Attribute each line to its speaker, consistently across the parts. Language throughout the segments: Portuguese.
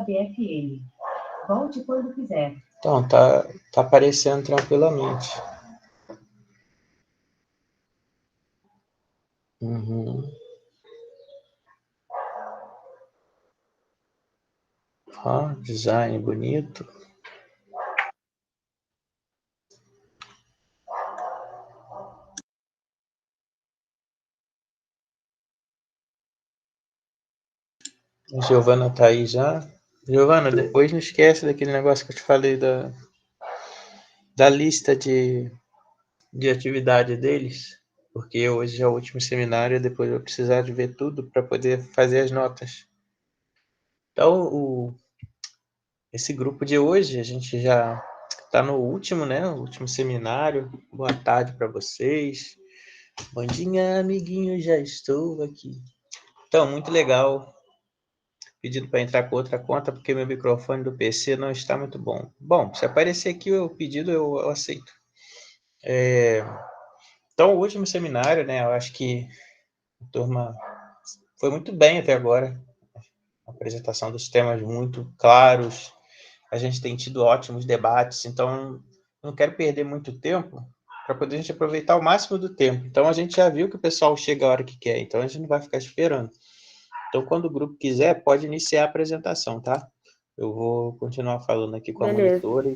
Speaker 1: BFM. Volte quando quiser.
Speaker 2: Então, tá aparecendo tranquilamente. Ó, design bonito. A Giovana tá aí já. Giovana, depois não esquece daquele negócio que eu te falei da lista de atividade deles, porque hoje é o último seminário e depois eu vou precisar de ver tudo para poder fazer as notas. Então, esse grupo de hoje, a gente já está no último, né? O último seminário. Boa tarde para vocês. Bom dia, amiguinho, já estou aqui. Então, muito legal. Pedindo para entrar com outra conta, porque meu microfone do PC não está muito bom. Bom, se aparecer aqui o pedido, eu aceito. Então, o último seminário, né? Eu acho que a turma foi muito bem até agora. A apresentação dos temas muito claros. A gente tem tido ótimos debates, então não quero perder muito tempo para poder a gente aproveitar o máximo do tempo. Então, a gente já viu que o pessoal chega a hora que quer, então a gente não vai ficar esperando. Então, quando o grupo quiser, pode iniciar a apresentação, tá? Eu vou continuar falando aqui com a monitora.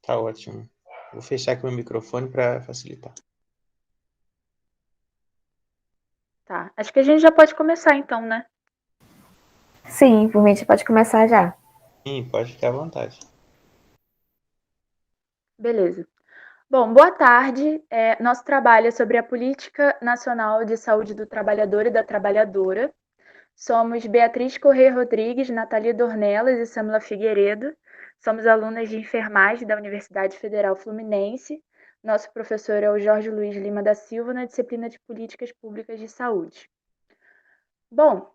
Speaker 2: Tá ótimo. Vou fechar aqui meu microfone para facilitar.
Speaker 3: Tá, acho que a gente já pode começar então, né?
Speaker 4: Sim, por mim a gente pode começar já.
Speaker 2: Sim, pode ficar à vontade.
Speaker 3: Beleza. Bom, boa tarde. Nosso trabalho é sobre a Política Nacional de Saúde do Trabalhador e da Trabalhadora. Somos Beatriz Corrêa Rodrigues, Nathalie Dornelas e Samila Figueiredo. Somos alunas de enfermagem da Universidade Federal Fluminense. Nosso professor é o Jorge Luiz Lima da Silva, na disciplina de Políticas Públicas de Saúde. Bom,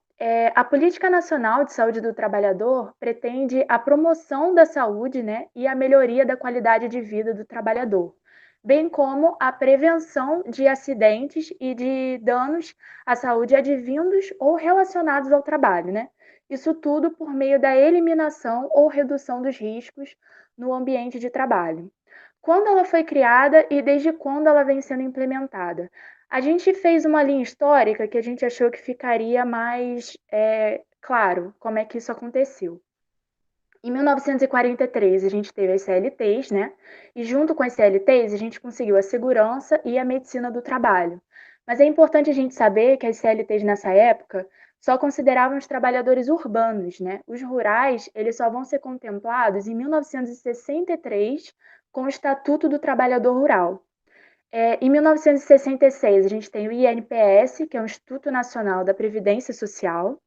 Speaker 3: a Política Nacional de Saúde do Trabalhador pretende a promoção da saúde, né, e a melhoria da qualidade de vida do trabalhador, bem como a prevenção de acidentes e de danos à saúde advindos ou relacionados ao trabalho, né? Isso tudo por meio da eliminação ou redução dos riscos no ambiente de trabalho. Quando ela foi criada e desde quando ela vem sendo implementada? A gente fez uma linha histórica que a gente achou que ficaria mais claro como é que isso aconteceu. Em 1943, a gente teve as CLTs, né? E junto com as CLTs, a gente conseguiu a segurança e a medicina do trabalho. Mas é importante a gente saber que as CLTs nessa época só consideravam os trabalhadores urbanos, né? Os rurais, eles só vão ser contemplados em 1963 com o Estatuto do Trabalhador Rural. Em 1966, a gente tem o INPS, que é o Instituto Nacional da Previdência Social.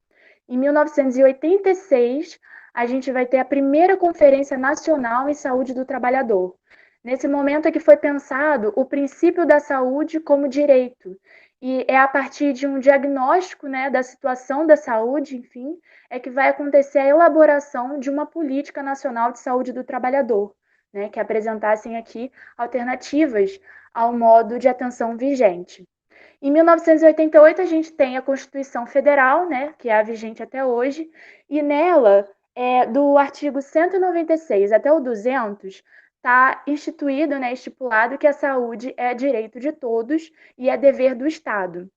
Speaker 3: Em 1986, a gente vai ter a primeira Conferência Nacional em Saúde do Trabalhador. Nesse momento é que foi pensado o princípio da saúde como direito. E é a partir de um diagnóstico, né, da situação da saúde, enfim, é que vai acontecer a elaboração de uma política nacional de saúde do trabalhador, né, que apresentassem aqui alternativas ao modo de atenção vigente. Em 1988, a gente tem a Constituição Federal, né, que é a vigente até hoje, e nela, do artigo 196 até o 200, está instituído, né, estipulado que a saúde é direito de todos e é dever do Estado.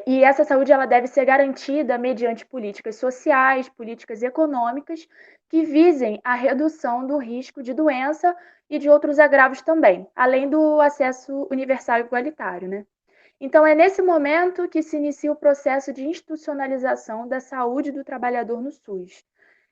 Speaker 3: E essa saúde ela deve ser garantida mediante políticas sociais, políticas econômicas que visem a redução do risco de doença e de outros agravos também, além do acesso universal e igualitário, né? Então, é nesse momento que se inicia o processo de institucionalização da saúde do trabalhador no SUS.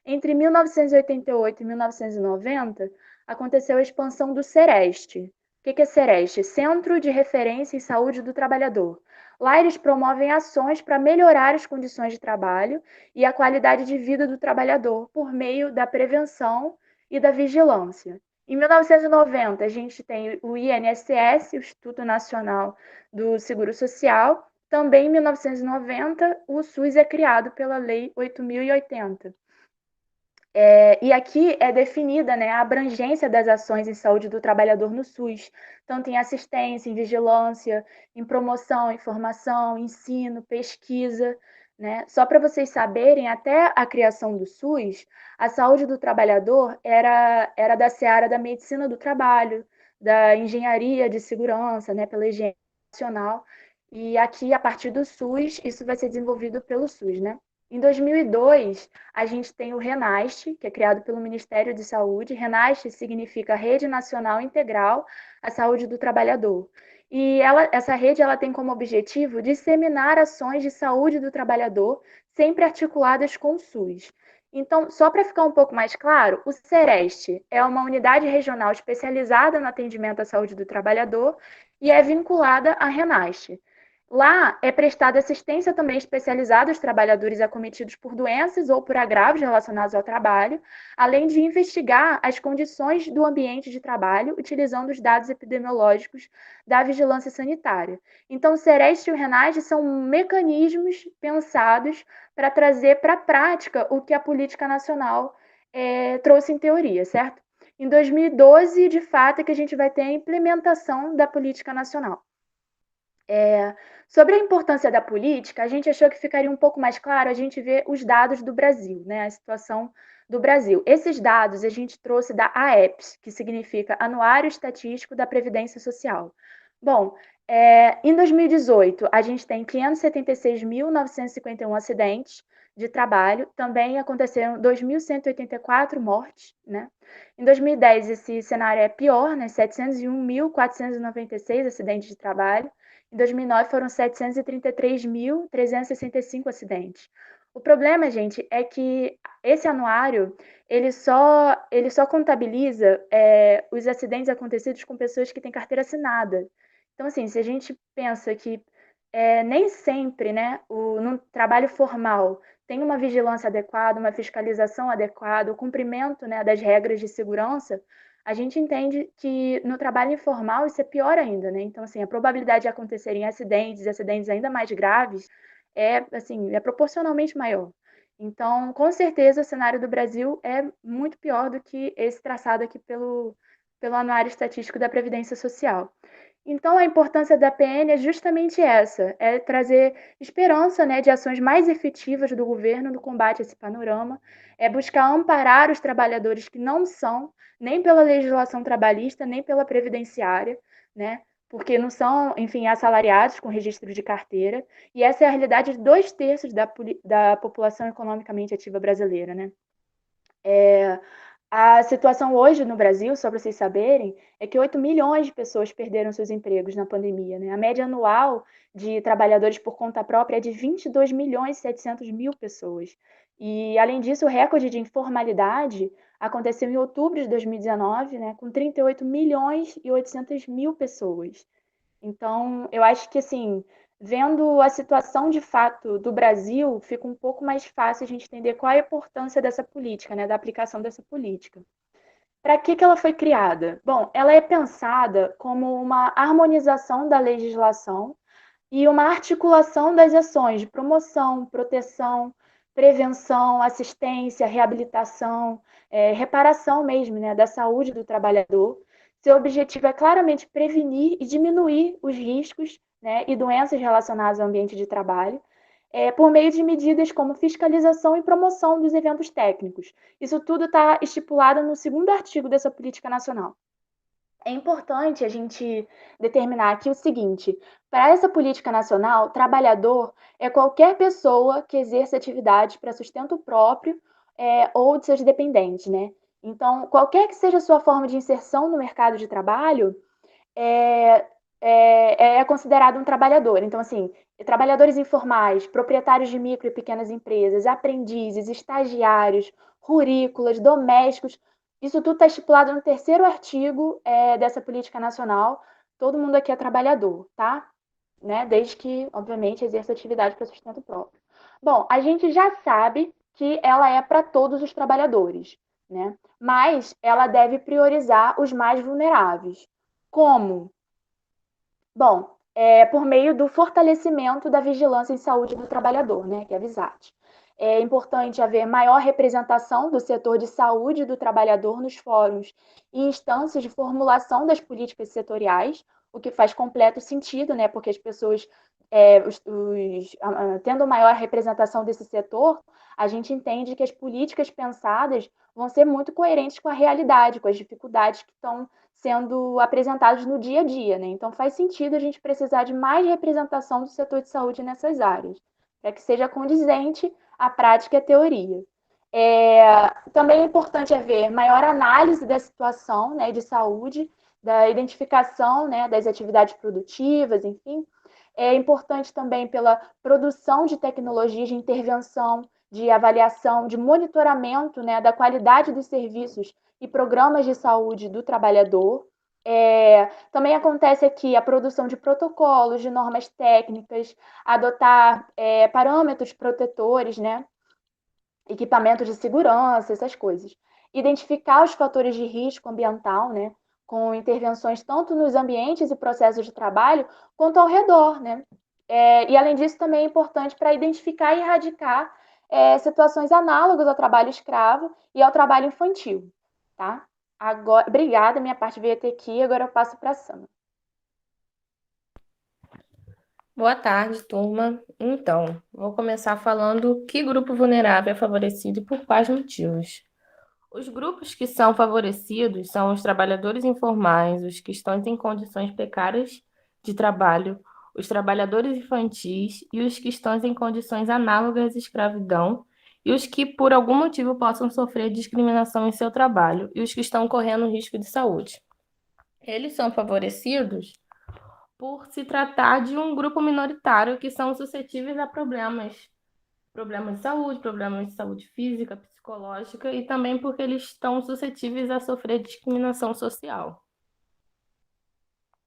Speaker 3: Entre 1988 e 1990, aconteceu a expansão do CEREST. O que é CEREST? Centro de Referência em Saúde do Trabalhador. Lá eles promovem ações para melhorar as condições de trabalho e a qualidade de vida do trabalhador por meio da prevenção e da vigilância. Em 1990, a gente tem o INSS, o Instituto Nacional do Seguro Social. Também em 1990, o SUS é criado pela Lei 8.080. E aqui é definida, né, a abrangência das ações em saúde do trabalhador no SUS, tanto em assistência, em vigilância, em promoção, em formação, ensino, pesquisa, né? Só para vocês saberem, até a criação do SUS, a saúde do trabalhador era da seara da medicina do trabalho, da engenharia de segurança, né, pela higiene nacional. E aqui, a partir do SUS, isso vai ser desenvolvido pelo SUS, né? Em 2002, a gente tem o RENAST, que é criado pelo Ministério de Saúde. RENAST significa Rede Nacional Integral à Saúde do Trabalhador. E essa rede tem como objetivo disseminar ações de saúde do trabalhador, sempre articuladas com o SUS. Então, só para ficar um pouco mais claro, o SEREST é uma unidade regional especializada no atendimento à saúde do trabalhador e é vinculada à RENAST. Lá é prestada assistência também especializada aos trabalhadores acometidos por doenças ou por agravos relacionados ao trabalho, além de investigar as condições do ambiente de trabalho, utilizando os dados epidemiológicos da vigilância sanitária. Então, o SEREST e o RENAST são mecanismos pensados para trazer para a prática o que a política nacional trouxe em teoria, certo? Em 2012, de fato, é que a gente vai ter a implementação da política nacional. Sobre a importância da política, a gente achou que ficaria um pouco mais claro a gente ver os dados do Brasil, né? A situação do Brasil. Esses dados a gente trouxe da AEPS, que significa Anuário Estatístico da Previdência Social. Bom, em 2018, a gente tem 576.951 acidentes de trabalho, também aconteceram 2.184 mortes, né? Em 2010, esse cenário é pior, né? 701.496 acidentes de trabalho. Em 2009, foram 733.365 acidentes. O problema, gente, é que esse anuário ele só contabiliza os acidentes acontecidos com pessoas que têm carteira assinada. Então, assim, se a gente pensa que nem sempre, né, no trabalho formal tem uma vigilância adequada, uma fiscalização adequada, o cumprimento, né, das regras de segurança, a gente entende que no trabalho informal isso é pior ainda, né? Então, assim, a probabilidade de acontecerem acidentes ainda mais graves, assim, é proporcionalmente maior. Então, com certeza, o cenário do Brasil é muito pior do que esse traçado aqui pelo Anuário Estatístico da Previdência Social. Então, a importância da PN é justamente essa, é trazer esperança, né, de ações mais efetivas do governo no combate a esse panorama, é buscar amparar os trabalhadores que não são, nem pela legislação trabalhista, nem pela previdenciária, né, porque não são, enfim, assalariados com registro de carteira, e essa é a realidade de 2/3 da população economicamente ativa brasileira, né. A situação hoje no Brasil, só para vocês saberem, é que 8 milhões de pessoas perderam seus empregos na pandemia, né? A média anual de trabalhadores por conta própria é de 22.700.000 pessoas. E, além disso, o recorde de informalidade aconteceu em outubro de 2019, né, com 38.800.000 pessoas. Então, eu acho que, assim, vendo a situação de fato do Brasil, fica um pouco mais fácil a gente entender qual é a importância dessa política, né, da aplicação dessa política. Para que ela foi criada? Bom, ela é pensada como uma harmonização da legislação e uma articulação das ações de promoção, proteção, prevenção, assistência, reabilitação, reparação mesmo, né, da saúde do trabalhador. Seu objetivo é claramente prevenir e diminuir os riscos, né, e doenças relacionadas ao ambiente de trabalho, por meio de medidas como fiscalização e promoção dos eventos técnicos. Isso tudo está estipulado no 2º artigo dessa política nacional. É importante a gente determinar aqui o seguinte: para essa política nacional, trabalhador é qualquer pessoa que exerça atividade para sustento próprio ou de seus dependentes, né? Então, qualquer que seja a sua forma de inserção no mercado de trabalho, é considerado um trabalhador. Então, assim, trabalhadores informais, proprietários de micro e pequenas empresas, aprendizes, estagiários, rurícolas, domésticos, isso tudo está estipulado no 3º artigo dessa política nacional. Todo mundo aqui é trabalhador, tá? Né? Desde que, obviamente, exerça atividade para sustento próprio. Bom, a gente já sabe que ela é para todos os trabalhadores, né? Mas ela deve priorizar os mais vulneráveis. Como? Bom, por meio do fortalecimento da vigilância em saúde do trabalhador, né, que é a VISAT. É importante haver maior representação do setor de saúde do trabalhador nos fóruns e instâncias de formulação das políticas setoriais, o que faz completo sentido, né, porque as pessoas, tendo maior representação desse setor, a gente entende que as políticas pensadas vão ser muito coerentes com a realidade, com as dificuldades que estão sendo apresentadas no dia a dia, né? Então faz sentido a gente precisar de mais representação do setor de saúde nessas áreas, para que seja condizente a prática e a teoria. Também é importante haver maior análise da situação, né, de saúde, da identificação, né, das atividades produtivas, enfim. É importante também pela produção de tecnologias de intervenção, de avaliação, de monitoramento, né, da qualidade dos serviços e programas de saúde do trabalhador. Também acontece aqui a produção de protocolos, de normas técnicas, adotar parâmetros protetores, né, equipamentos de segurança, essas coisas. Identificar os fatores de risco ambiental, né, com intervenções tanto nos ambientes e processos de trabalho, quanto ao redor, né? E, além disso, também é importante para identificar e erradicar situações análogas ao trabalho escravo e ao trabalho infantil, tá? Agora, obrigada, minha parte veio até aqui, agora eu passo para a Sama.
Speaker 5: Boa tarde, turma. Então, vou começar falando que grupo vulnerável é favorecido e por quais motivos. Os grupos que são favorecidos são os trabalhadores informais, os que estão em condições precárias de trabalho, os trabalhadores infantis e os que estão em condições análogas à escravidão e os que, por algum motivo, possam sofrer discriminação em seu trabalho e os que estão correndo risco de saúde. Eles são favorecidos por se tratar de um grupo minoritário que são suscetíveis a problemas problemas de saúde física, psicológica e também porque eles estão suscetíveis a sofrer discriminação social.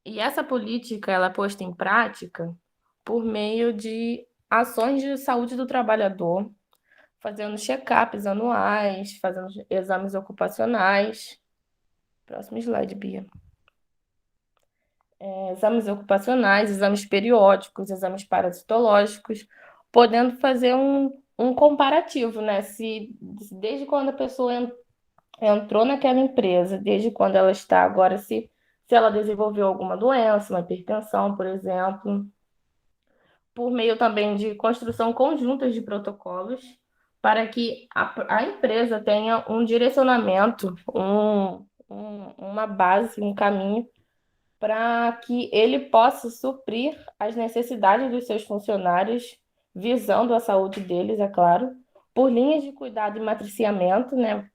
Speaker 5: E essa política ela é posta em prática por meio de ações de saúde do trabalhador, fazendo check-ups anuais, fazendo exames ocupacionais. Próximo slide, Bia. Exames ocupacionais, exames periódicos, exames parasitológicos, podendo fazer um comparativo, né? Se desde quando a pessoa entrou naquela empresa, desde quando ela está agora, se ela desenvolveu alguma doença, uma hipertensão, por exemplo, por meio também de construção conjunta de protocolos, para que a empresa tenha um direcionamento, uma base, um caminho para que ele possa suprir as necessidades dos seus funcionários, visando a saúde deles, é claro, por linhas de cuidado e matriciamento, né?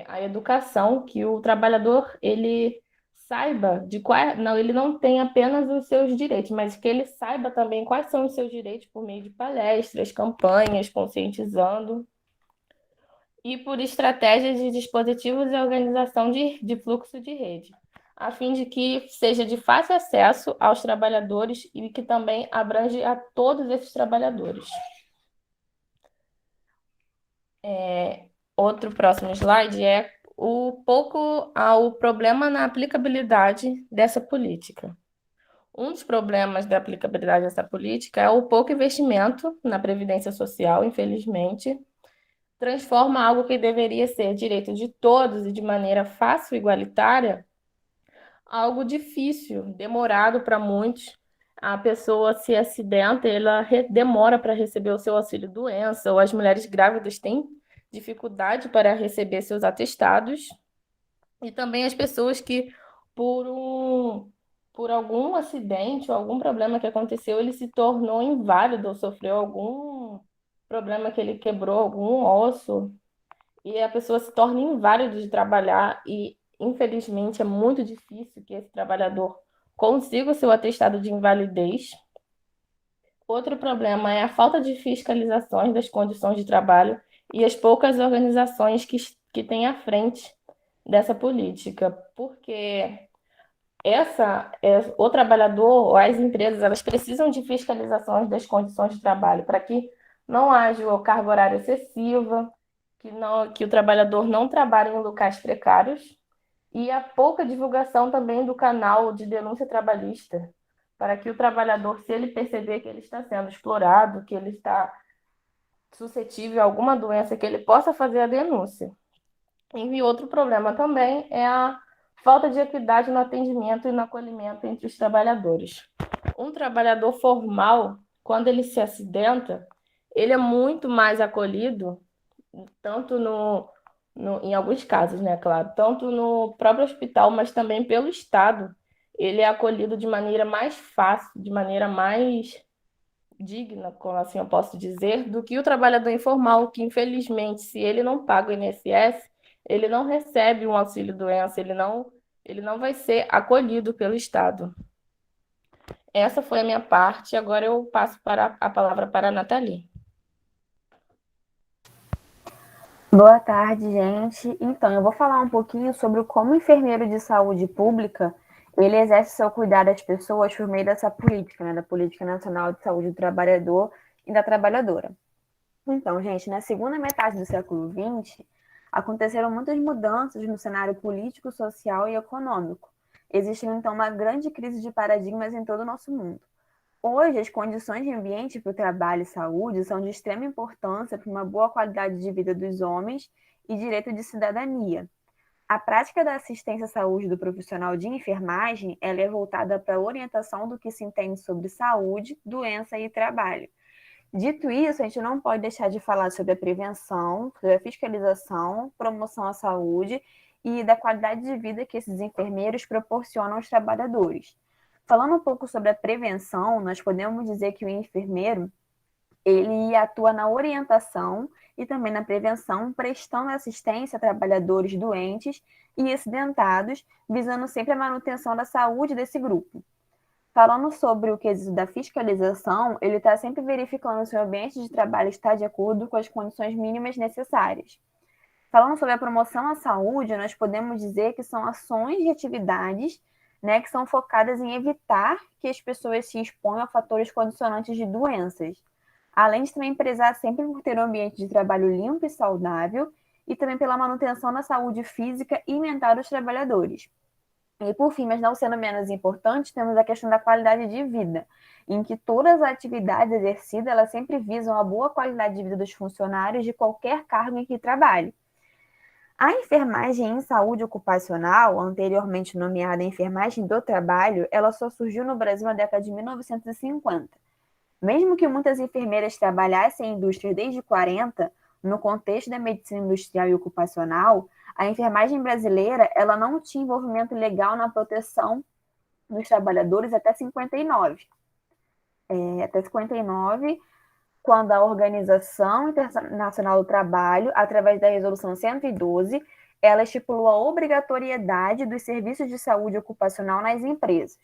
Speaker 5: A educação, que o trabalhador ele saiba de qual, não, ele não tem apenas os seus direitos, mas que ele saiba também quais são os seus direitos por meio de palestras, campanhas, conscientizando e por estratégias de dispositivos e organização de fluxo de rede, a fim de que seja de fácil acesso aos trabalhadores e que também abrange a todos esses trabalhadores. Outro próximo slide é o problema na aplicabilidade dessa política. Um dos problemas da aplicabilidade dessa política é o pouco investimento na previdência social, infelizmente, transforma algo que deveria ser direito de todos e de maneira fácil e igualitária, algo difícil, demorado para muitos. A pessoa se acidenta, ela demora para receber o seu auxílio-doença, ou as mulheres grávidas têm dificuldade para receber seus atestados, e também as pessoas que, por algum acidente ou algum problema que aconteceu, ele se tornou inválido ou sofreu algum problema que ele quebrou algum osso e a pessoa se torna inválida de trabalhar e, infelizmente, é muito difícil que esse trabalhador consiga o seu atestado de invalidez. Outro problema é a falta de fiscalizações das condições de trabalho e as poucas organizações que têm à frente dessa política, porque o trabalhador ou as empresas elas precisam de fiscalizações das condições de trabalho para que não haja o carga horária excessiva, que o trabalhador não trabalhe em locais precários e a pouca divulgação também do canal de denúncia trabalhista, para que o trabalhador, se ele perceber que ele está sendo explorado, que ele está suscetível a alguma doença, que ele possa fazer a denúncia. E outro problema também é a falta de equidade no atendimento e no acolhimento entre os trabalhadores. Um trabalhador formal, quando ele se acidenta, ele é muito mais acolhido, tanto em alguns casos, né, claro, tanto no próprio hospital, mas também pelo Estado. Ele é acolhido de maneira mais fácil, de maneira mais digna, como assim eu posso dizer, do que o trabalhador informal, que infelizmente, se ele não paga o INSS, ele não recebe um auxílio-doença, ele não vai ser acolhido pelo Estado. Essa foi a minha parte, agora eu passo a palavra para a Nathalie.
Speaker 4: Boa tarde, gente. Então, eu vou falar um pouquinho sobre como o enfermeiro de saúde pública ele exerce seu cuidado às pessoas por meio dessa política, né, da Política Nacional de Saúde do Trabalhador e da Trabalhadora. Então, gente, na segunda metade do século XX, aconteceram muitas mudanças no cenário político, social e econômico. Existiu, então, uma grande crise de paradigmas em todo o nosso mundo. Hoje, as condições de ambiente para o trabalho e saúde são de extrema importância para uma boa qualidade de vida dos homens e direito de cidadania. A prática da assistência à saúde do profissional de enfermagem ela é voltada para a orientação do que se entende sobre saúde, doença e trabalho. Dito isso, a gente não pode deixar de falar sobre a prevenção, sobre a fiscalização, promoção à saúde e da qualidade de vida que esses enfermeiros proporcionam aos trabalhadores. Falando um pouco sobre a prevenção, nós podemos dizer que o enfermeiro ele atua na orientação e também na prevenção, prestando assistência a trabalhadores doentes e acidentados, visando sempre a manutenção da saúde desse grupo. Falando sobre o quesito da fiscalização, ele está sempre verificando se o ambiente de trabalho está de acordo com as condições mínimas necessárias. Falando sobre a promoção à saúde, nós podemos dizer que são ações e atividades, né, que são focadas em evitar que as pessoas se exponham a fatores condicionantes de doenças, além de também prezar sempre por ter um ambiente de trabalho limpo e saudável e também pela manutenção da saúde física e mental dos trabalhadores. E por fim, mas não sendo menos importante, temos a questão da qualidade de vida, em que todas as atividades exercidas elas sempre visam a boa qualidade de vida dos funcionários de qualquer cargo em que trabalhem. A enfermagem em saúde ocupacional, anteriormente nomeada enfermagem do trabalho, ela só surgiu no Brasil na década de 1950. Mesmo que muitas enfermeiras trabalhassem em indústria desde 40, no contexto da medicina industrial e ocupacional, a enfermagem brasileira ela não tinha envolvimento legal na proteção dos trabalhadores até 59. Até 59, quando a Organização Internacional do Trabalho, através da Resolução 112, ela estipulou a obrigatoriedade dos serviços de saúde ocupacional nas empresas.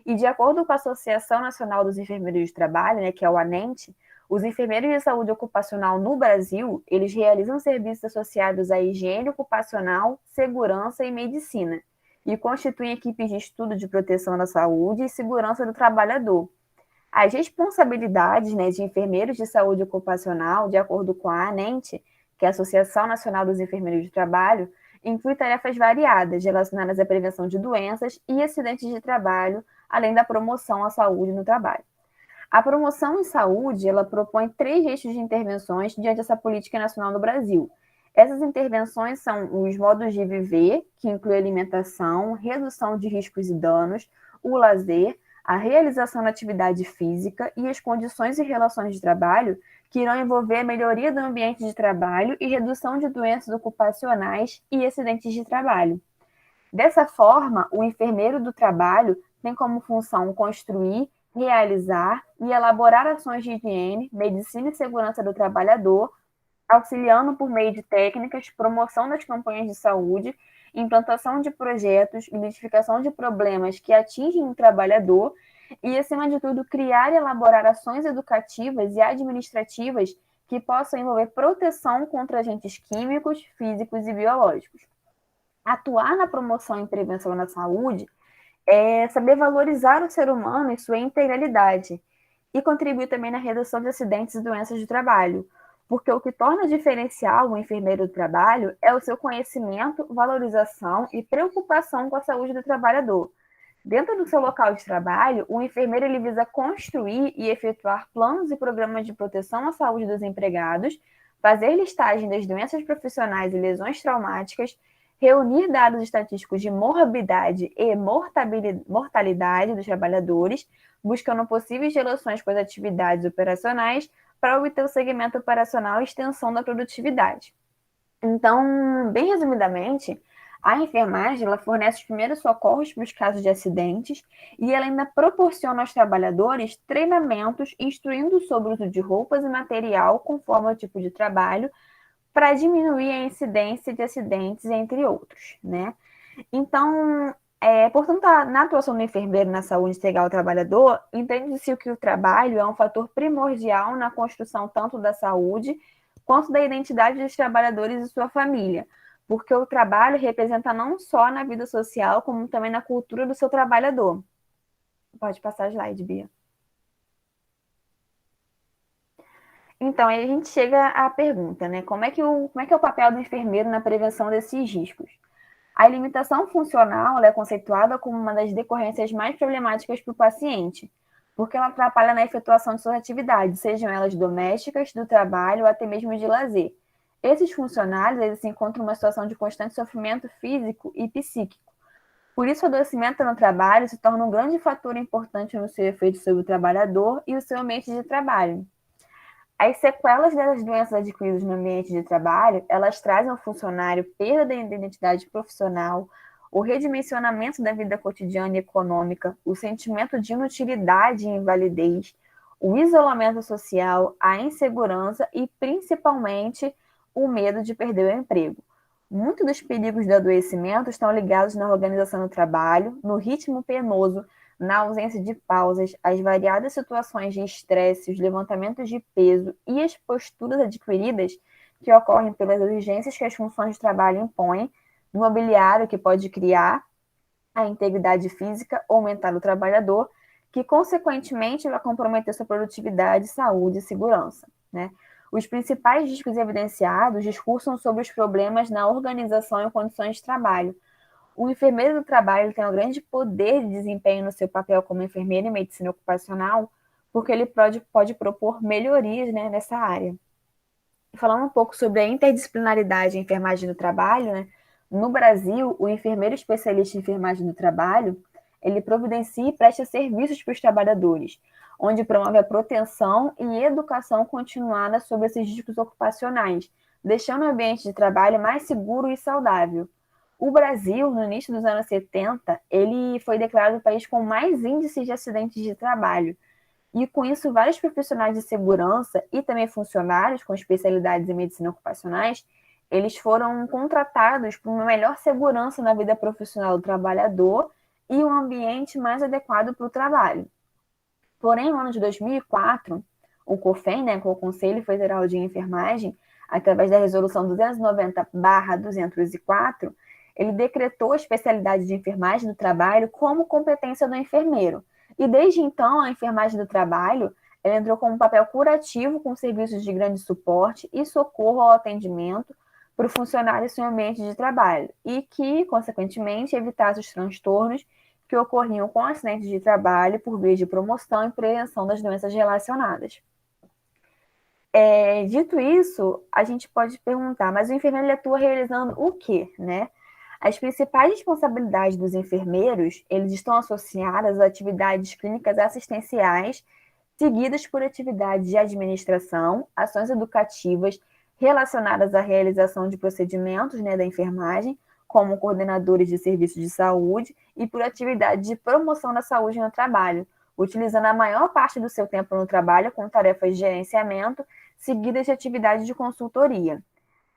Speaker 4: E de acordo com a Associação Nacional dos Enfermeiros de Trabalho, né, que é o ANENT, os enfermeiros de saúde ocupacional no Brasil, eles realizam serviços associados à higiene ocupacional, segurança e medicina, e constituem equipes de estudo de proteção da saúde e segurança do trabalhador. As responsabilidades, né, de enfermeiros de saúde ocupacional, de acordo com a ANENT, que é a Associação Nacional dos Enfermeiros de Trabalho, inclui tarefas variadas relacionadas à prevenção de doenças e acidentes de trabalho, além da promoção à saúde no trabalho. A promoção em saúde, ela propõe 3 eixos de intervenções diante dessa política nacional no Brasil. Essas intervenções são os modos de viver, que inclui alimentação, redução de riscos e danos, o lazer, a realização da atividade física e as condições e relações de trabalho que irão envolver a melhoria do ambiente de trabalho e redução de doenças ocupacionais e acidentes de trabalho. Dessa forma, o enfermeiro do trabalho tem como função construir, realizar e elaborar ações de higiene, medicina e segurança do trabalhador, auxiliando por meio de técnicas, promoção das campanhas de saúde, implantação de projetos, identificação de problemas que atingem o trabalhador e, acima de tudo, criar e elaborar ações educativas e administrativas que possam envolver proteção contra agentes químicos, físicos e biológicos. Atuar na promoção e prevenção da saúde é saber valorizar o ser humano em sua integralidade e contribuir também na redução de acidentes e doenças de trabalho, porque o que torna diferencial o enfermeiro do trabalho é o seu conhecimento, valorização e preocupação com a saúde do trabalhador, Dentro do seu local de trabalho, o enfermeiro ele visa construir e efetuar planos e programas de proteção à saúde dos empregados, fazer listagem das doenças profissionais e lesões traumáticas, reunir dados estatísticos de morbidade e mortalidade dos trabalhadores, buscando possíveis relações com as atividades operacionais para obter o segmento operacional e extensão da produtividade. Então, bem resumidamente, a enfermagem ela fornece os primeiros socorros para os casos de acidentes e ela ainda proporciona aos trabalhadores treinamentos instruindo sobre o uso de roupas e material conforme o tipo de trabalho para diminuir a incidência de acidentes, entre outros, né? Então, portanto, na atuação do enfermeiro na saúde integral do trabalhador, entende-se que o trabalho é um fator primordial na construção tanto da saúde quanto da identidade dos trabalhadores e sua família, porque o trabalho representa não só na vida social, como também na cultura do seu trabalhador. Pode passar a slide, Bia. Então, aí a gente chega à pergunta, né? Como é que é o papel do enfermeiro na prevenção desses riscos? A limitação funcional é conceituada como uma das decorrências mais problemáticas para o paciente, porque ela atrapalha na efetuação de suas atividades, sejam elas domésticas, do trabalho ou até mesmo de lazer. Esses funcionários eles se encontram em uma situação de constante sofrimento físico e psíquico. Por isso, o adoecimento no trabalho se torna um grande fator importante no seu efeito sobre o trabalhador e o seu ambiente de trabalho. As sequelas das doenças adquiridas no ambiente de trabalho, elas trazem ao funcionário perda da identidade profissional, o redimensionamento da vida cotidiana e econômica, o sentimento de inutilidade e invalidez, o isolamento social, a insegurança e, principalmente, o medo de perder o emprego. Muitos dos perigos do adoecimento estão ligados na organização do trabalho, no ritmo penoso, na ausência de pausas, as variadas situações de estresse, os levantamentos de peso e as posturas adquiridas que ocorrem pelas exigências que as funções de trabalho impõem, no mobiliário que pode criar a integridade física ou mental do trabalhador, que consequentemente vai comprometer sua produtividade, saúde e segurança, né? Os principais riscos evidenciados discursam sobre os problemas na organização e condições de trabalho. O enfermeiro do trabalho tem um grande poder de desempenho no seu papel como enfermeiro em medicina ocupacional, porque ele pode propor melhorias, né, nessa área. Falando um pouco sobre a interdisciplinaridade em enfermagem do trabalho, né, no Brasil, o enfermeiro especialista em enfermagem do trabalho, ele providencia e presta serviços para os trabalhadores, onde promove a proteção e educação continuada sobre esses riscos ocupacionais, deixando o ambiente de trabalho mais seguro e saudável. O Brasil, no início dos anos 70, ele foi declarado o país com mais índices de acidentes de trabalho. E com isso, vários profissionais de segurança e também funcionários com especialidades em medicina ocupacionais, eles foram contratados por uma melhor segurança na vida profissional do trabalhador e um ambiente mais adequado para o trabalho. Porém, no ano de 2004, o COFEN, né, que é o Conselho Federal de Enfermagem, através da resolução 290/204, ele decretou a especialidade de enfermagem do trabalho como competência do enfermeiro. E desde então, a enfermagem do trabalho ela entrou como um papel curativo com serviços de grande suporte e socorro ao atendimento para o funcionário em seu ambiente de trabalho e que, consequentemente, evitasse os transtornos que ocorriam com acidentes de trabalho por via de promoção e prevenção das doenças relacionadas. Dito isso, a gente pode perguntar, mas o enfermeiro ele atua realizando o quê, né? As principais responsabilidades dos enfermeiros, eles estão associadas a atividades clínicas assistenciais, seguidas por atividades de administração, ações educativas relacionadas à realização de procedimentos, né, da enfermagem, como coordenadores de serviços de saúde, e por atividades de promoção da saúde no trabalho, utilizando a maior parte do seu tempo no trabalho com tarefas de gerenciamento, seguidas de atividades de consultoria.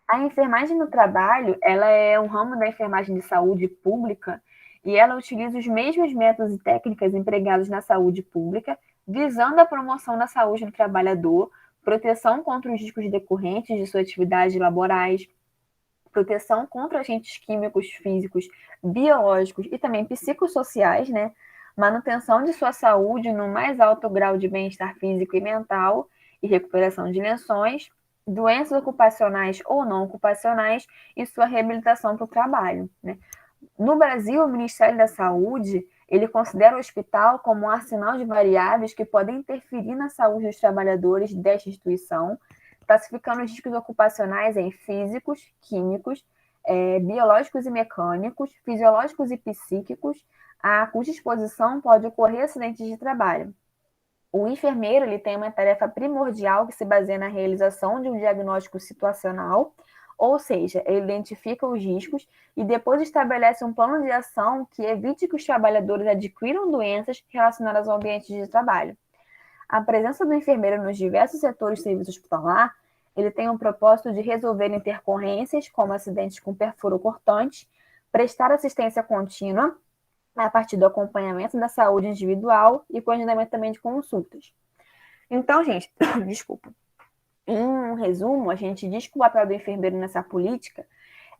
Speaker 4: A enfermagem no trabalho, ela é um ramo da enfermagem de saúde pública e ela utiliza os mesmos métodos e técnicas empregados na saúde pública, visando a promoção da saúde do trabalhador, proteção contra os riscos decorrentes de suas atividades laborais, proteção contra agentes químicos, físicos, biológicos e também psicossociais, né? Manutenção de sua saúde no mais alto grau de bem-estar físico e mental e recuperação de lesões, doenças ocupacionais ou não ocupacionais e sua reabilitação para o trabalho, né? No Brasil, o Ministério da Saúde Ele considera o hospital como um arsenal de variáveis que podem interferir na saúde dos trabalhadores desta instituição, classificando os riscos ocupacionais em físicos, químicos, biológicos e mecânicos, fisiológicos e psíquicos, a cuja exposição pode ocorrer acidentes de trabalho. O enfermeiro ele tem uma tarefa primordial que se baseia na realização de um diagnóstico situacional, ou seja, ele identifica os riscos e depois estabelece um plano de ação que evite que os trabalhadores adquiram doenças relacionadas ao ambiente de trabalho. A presença do enfermeiro nos diversos setores de serviço hospitalar, ele tem um propósito de resolver intercorrências, como acidentes com perfuro cortante, prestar assistência contínua, a partir do acompanhamento da saúde individual e coordenamento também de consultas. Então, gente, desculpa. Em um resumo, a gente diz que o papel do enfermeiro nessa política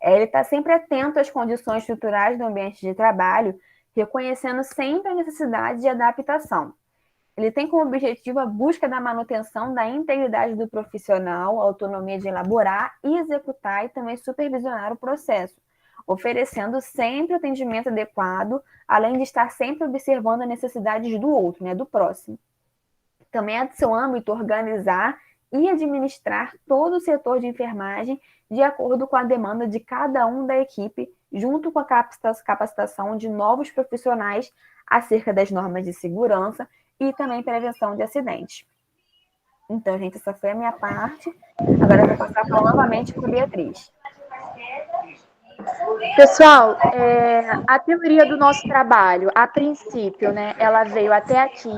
Speaker 4: é ele estar sempre atento às condições estruturais do ambiente de trabalho, reconhecendo sempre a necessidade de adaptação. Ele tem como objetivo a busca da manutenção da integridade do profissional, a autonomia de elaborar e executar e também supervisionar o processo, oferecendo sempre atendimento adequado, além de estar sempre observando as necessidades do outro, né, do próximo. Também é de seu âmbito organizar e administrar todo o setor de enfermagem de acordo com a demanda de cada um da equipe, junto com a capacitação de novos profissionais acerca das normas de segurança e também prevenção de acidentes. Então, gente, essa foi a minha parte. Agora eu vou passar a palavra novamente para a Beatriz.
Speaker 3: Pessoal, a teoria do nosso trabalho, a princípio, né, ela veio até aqui,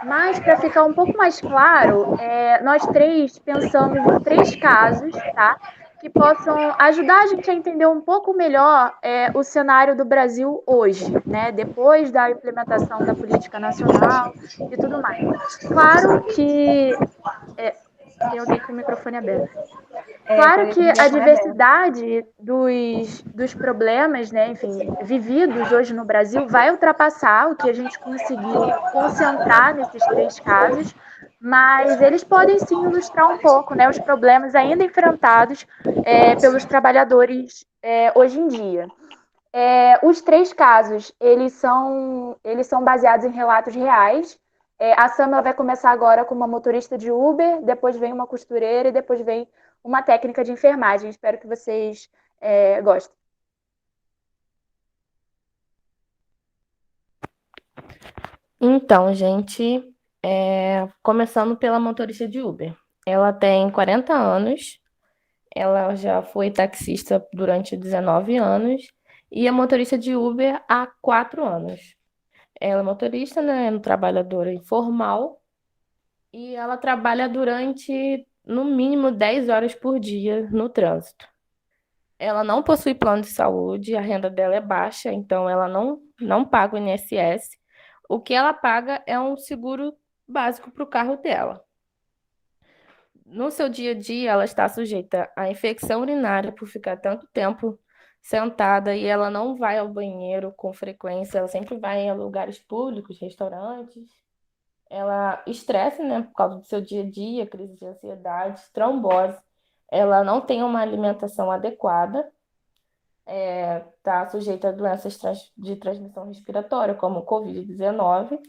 Speaker 3: mas para ficar um pouco mais claro, nós três pensamos em 3 casos, tá, que possam ajudar a gente a entender um pouco melhor o cenário do Brasil hoje, né, depois da implementação da política nacional e tudo mais. Claro que... tem alguém com o microfone aberto. Claro que a diversidade dos problemas, né, enfim, vividos hoje no Brasil vai ultrapassar o que a gente conseguiu concentrar nesses 3 casos, mas eles podem sim ilustrar um pouco, né, os problemas ainda enfrentados pelos trabalhadores hoje em dia. Os 3 casos, eles são baseados em relatos reais. A Samela vai começar agora com uma motorista de Uber, depois vem uma costureira e depois vem uma técnica de enfermagem. Espero que vocês gostem.
Speaker 5: Então, gente, começando pela motorista de Uber. Ela tem 40 anos, ela já foi taxista durante 19 anos e é motorista de Uber há 4 anos. Ela é motorista, né, é trabalhadora informal e ela trabalha durante, no mínimo, 10 horas por dia no trânsito. Ela não possui plano de saúde, a renda dela é baixa, então ela não paga o INSS. O que ela paga é um seguro básico para o carro dela. No seu dia a dia, ela está sujeita à infecção urinária por ficar tanto tempo sentada e ela não vai ao banheiro com frequência, ela sempre vai em lugares públicos, restaurantes. Ela estresse, né, por causa do seu dia a dia, crise de ansiedade, trombose. Ela não tem uma alimentação adequada, está sujeita a doenças de transmissão respiratória, como o Covid-19,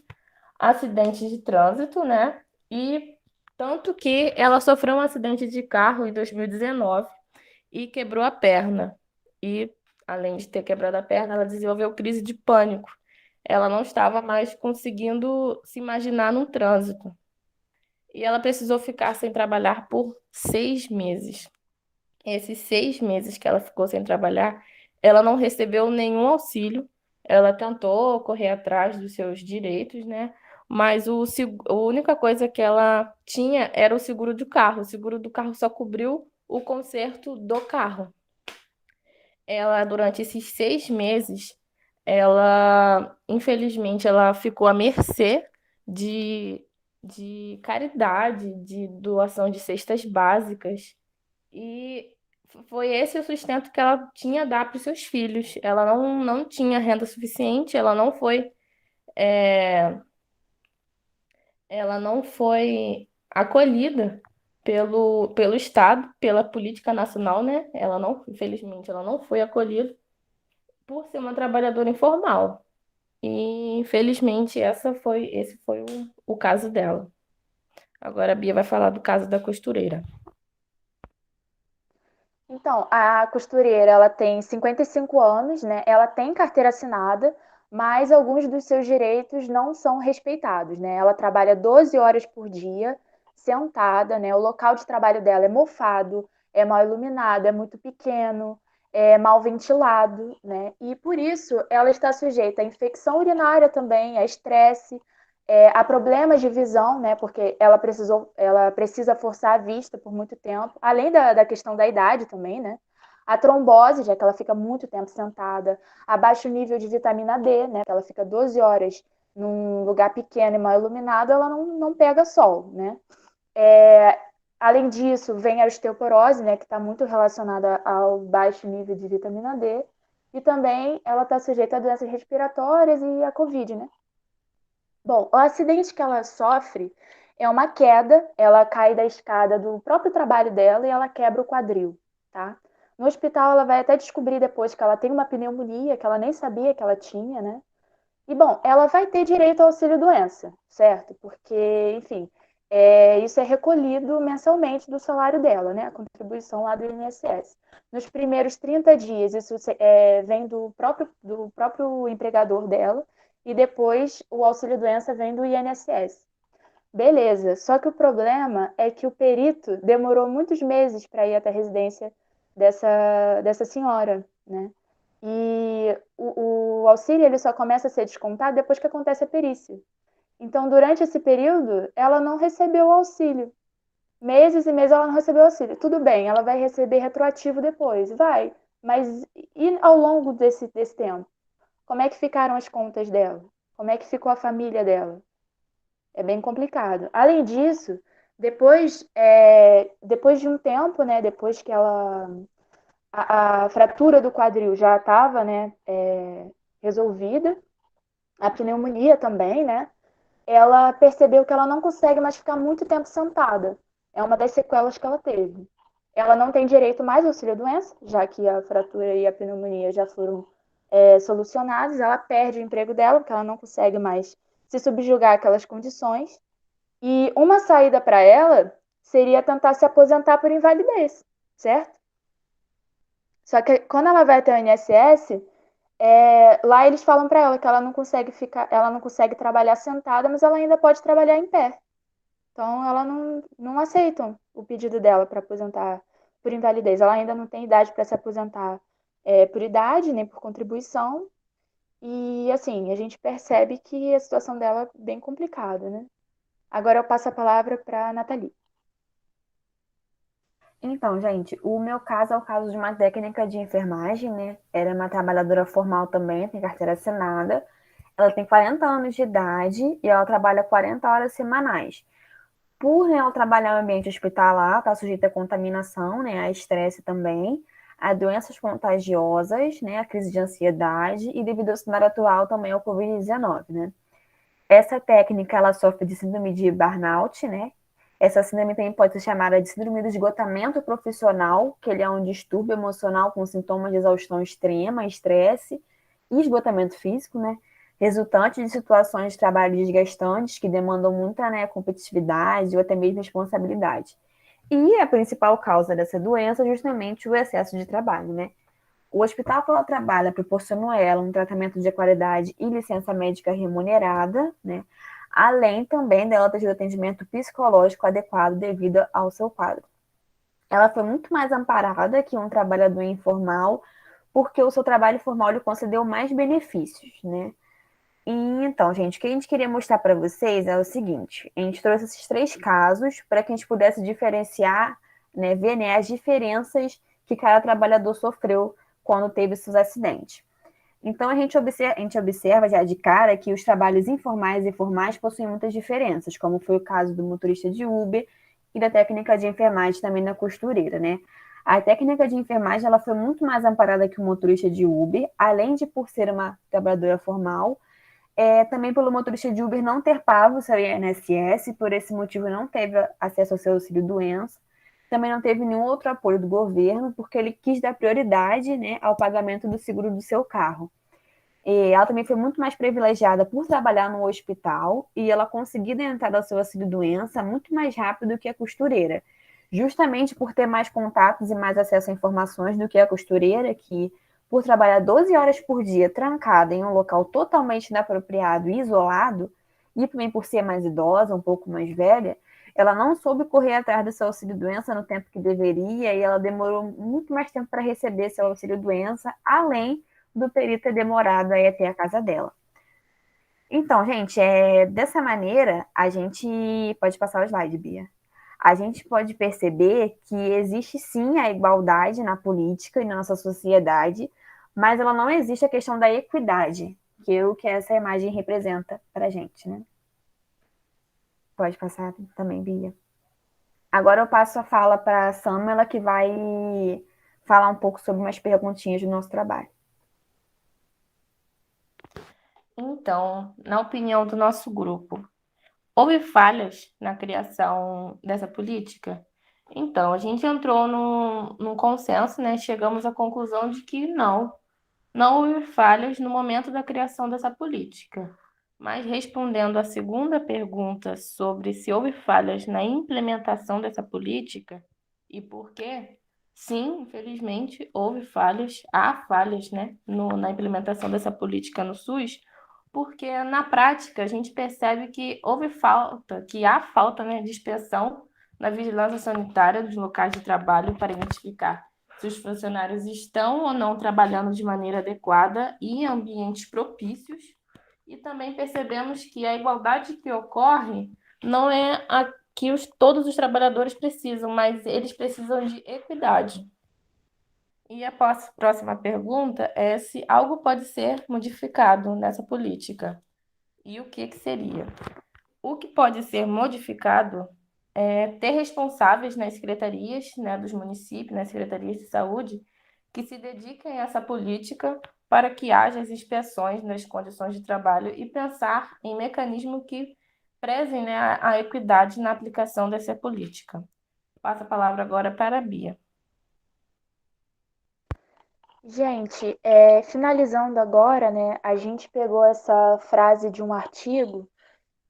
Speaker 5: acidentes de trânsito, né? E tanto que ela sofreu um acidente de carro em 2019 e quebrou a perna. E, além de ter quebrado a perna, ela desenvolveu crise de pânico. Ela não estava mais conseguindo se imaginar num trânsito. E ela precisou ficar sem trabalhar por 6 meses. Esses 6 meses que ela ficou sem trabalhar, ela não recebeu nenhum auxílio. Ela tentou correr atrás dos seus direitos, né? Mas a única coisa que ela tinha era o seguro do carro. O seguro do carro só cobriu o conserto do carro. Ela, durante esses 6 meses, infelizmente, ela ficou à mercê de caridade, de doação de cestas básicas. E foi esse o sustento que ela tinha a dar para os seus filhos. Ela não tinha renda suficiente, ela não foi acolhida pelo Estado, pela política nacional, né? Infelizmente, ela não foi acolhida por ser uma trabalhadora informal. E, infelizmente, esse foi o caso dela. Agora a Bia vai falar do caso da costureira.
Speaker 3: Então, a costureira, ela tem 55 anos, né? Ela tem carteira assinada, mas alguns dos seus direitos não são respeitados, né? Ela trabalha 12 horas por dia, sentada, né? O local de trabalho dela é mofado, é mal iluminado, é muito pequeno, é mal ventilado, né? E por isso ela está sujeita a infecção urinária também, a estresse, a problemas de visão, né? Porque ela precisa forçar a vista por muito tempo, além da questão da idade também, né? A trombose, já que ela fica muito tempo sentada, a baixo nível de vitamina D, né? Que ela fica 12 horas num lugar pequeno e mal iluminado, ela não pega sol, né? Além disso, vem a osteoporose, né? Que está muito relacionada ao baixo nível de vitamina D. E também ela está sujeita a doenças respiratórias e a Covid, né? Bom, o acidente que ela sofre é uma queda, ela cai da escada do próprio trabalho dela e ela quebra o quadril, tá? No hospital ela vai até descobrir depois que ela tem uma pneumonia, que ela nem sabia que ela tinha, né? E bom, ela vai ter direito ao auxílio-doença, certo? Porque, enfim, isso é recolhido mensalmente do salário dela, né? A contribuição lá do INSS. Nos primeiros 30 dias, isso vem do próprio empregador dela, e depois o auxílio-doença vem do INSS. Beleza, só que o problema é que o perito demorou muitos meses para ir até a residência dessa senhora, né? E o auxílio ele só começa a ser descontado depois que acontece a perícia. Então, durante esse período, ela não recebeu o auxílio. Meses e meses ela não recebeu o auxílio. Tudo bem, ela vai receber retroativo depois, vai. Mas e ao longo desse tempo? Como é que ficaram as contas dela? Como é que ficou a família dela? É bem complicado. Além disso, depois de um tempo, né, depois que a fratura do quadril já estava, né, resolvida, a pneumonia também, né, ela percebeu que ela não consegue mais ficar muito tempo sentada. É uma das sequelas que ela teve. Ela não tem direito mais ao auxílio-doença, já que a fratura e a pneumonia já foram solucionadas. Ela perde o emprego dela, porque ela não consegue mais se subjugar àquelas condições. E uma saída para ela seria tentar se aposentar por invalidez, certo? Só que quando ela vai até o INSS, lá eles falam para ela que ela não consegue trabalhar sentada, mas ela ainda pode trabalhar em pé. Então ela não aceitam o pedido dela para aposentar por invalidez. Ela ainda não tem idade para se aposentar por idade, nem por contribuição. E assim, a gente percebe que a situação dela é bem complicada, né? Agora eu passo a palavra para a Nathalie.
Speaker 4: Então, gente, o meu caso é o caso de uma técnica de enfermagem, né? Ela é uma trabalhadora formal também, tem carteira assinada. Ela tem 40 anos de idade e ela trabalha 40 horas semanais. Por ela trabalhar em ambiente hospitalar, está sujeita a contaminação, né? A estresse também, a doenças contagiosas, né? A crise de ansiedade e devido ao cenário atual também ao Covid-19, né? Essa técnica, ela sofre de síndrome de burnout, né? Essa síndrome também pode ser chamada de síndrome do esgotamento profissional, que ele é um distúrbio emocional com sintomas de exaustão extrema, estresse e esgotamento físico, né? Resultante de situações de trabalho desgastantes que demandam muita, né, competitividade ou até mesmo responsabilidade. E a principal causa dessa doença é justamente o excesso de trabalho, né? O hospital que ela trabalha proporcionou a ela um tratamento de qualidade e licença médica remunerada, né? Além também dela ter tido atendimento psicológico adequado devido ao seu quadro. Ela foi muito mais amparada que um trabalhador informal, porque o seu trabalho formal lhe concedeu mais benefícios, né? E então, gente, o que a gente queria mostrar para vocês é o seguinte: a gente trouxe esses 3 casos para que a gente pudesse diferenciar, né, ver, né, as diferenças que cada trabalhador sofreu quando teve seus acidentes. Então, a gente observa já de cara que os trabalhos informais e formais possuem muitas diferenças, como foi o caso do motorista de Uber e da técnica de enfermagem também da costureira, né? A técnica de enfermagem ela foi muito mais amparada que o motorista de Uber, além de por ser uma trabalhadora formal, também pelo motorista de Uber não ter pago o seu INSS, por esse motivo não teve acesso ao seu auxílio-doença, também não teve nenhum outro apoio do governo, porque ele quis dar prioridade, né, ao pagamento do seguro do seu carro. E ela também foi muito mais privilegiada por trabalhar no hospital e ela conseguiu entrar ao seu auxílio-doença muito mais rápido do que a costureira. Justamente por ter mais contatos e mais acesso a informações do que a costureira, que por trabalhar 12 horas por dia trancada em um local totalmente inapropriado e isolado, e também por ser mais idosa, um pouco mais velha, ela não soube correr atrás do seu auxílio-doença no tempo que deveria e ela demorou muito mais tempo para receber seu auxílio-doença, além do perito ter demorado a ir até a casa dela. Então, gente, dessa maneira, a gente pode passar o slide, Bia. A gente pode perceber que existe sim a igualdade na política e na nossa sociedade, mas ela não existe a questão da equidade, que é o que essa imagem representa para a gente, né? Pode passar também, Bia. Agora eu passo a fala para a Samela, que vai falar um pouco sobre umas perguntinhas do nosso trabalho.
Speaker 5: Então, na opinião do nosso grupo, houve falhas na criação dessa política? Então, a gente entrou num consenso, né? Chegamos à conclusão de que não houve falhas no momento da criação dessa política. Mas respondendo à segunda pergunta sobre se houve falhas na implementação dessa política e por quê, sim, infelizmente, há falhas, né, na implementação dessa política no SUS, porque na prática a gente percebe que há falta, né, de inspeção na vigilância sanitária dos locais de trabalho para identificar se os funcionários estão ou não trabalhando de maneira adequada e em ambientes propícios. E também percebemos que a igualdade que ocorre não é a que todos os trabalhadores precisam, mas eles precisam de equidade. E a próxima pergunta é se algo pode ser modificado nessa política. E o que seria? O que pode ser modificado é ter responsáveis nas secretarias, né, dos municípios, nas secretarias de saúde, que se dediquem a essa política para que haja as inspeções nas condições de trabalho e pensar em mecanismos que prezem, né, a equidade na aplicação dessa política. Passo a palavra agora para a Bia.
Speaker 3: Gente, finalizando agora, né, a gente pegou essa frase de um artigo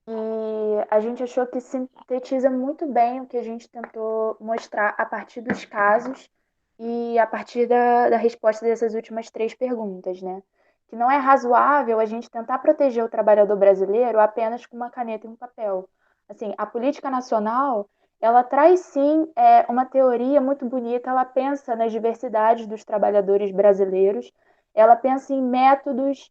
Speaker 3: e a gente achou que sintetiza muito bem o que a gente tentou mostrar a partir dos casos e a partir da resposta dessas últimas 3 perguntas, né? Que não é razoável a gente tentar proteger o trabalhador brasileiro apenas com uma caneta e um papel. Assim, a política nacional, ela traz sim uma teoria muito bonita, ela pensa nas diversidades dos trabalhadores brasileiros, ela pensa em métodos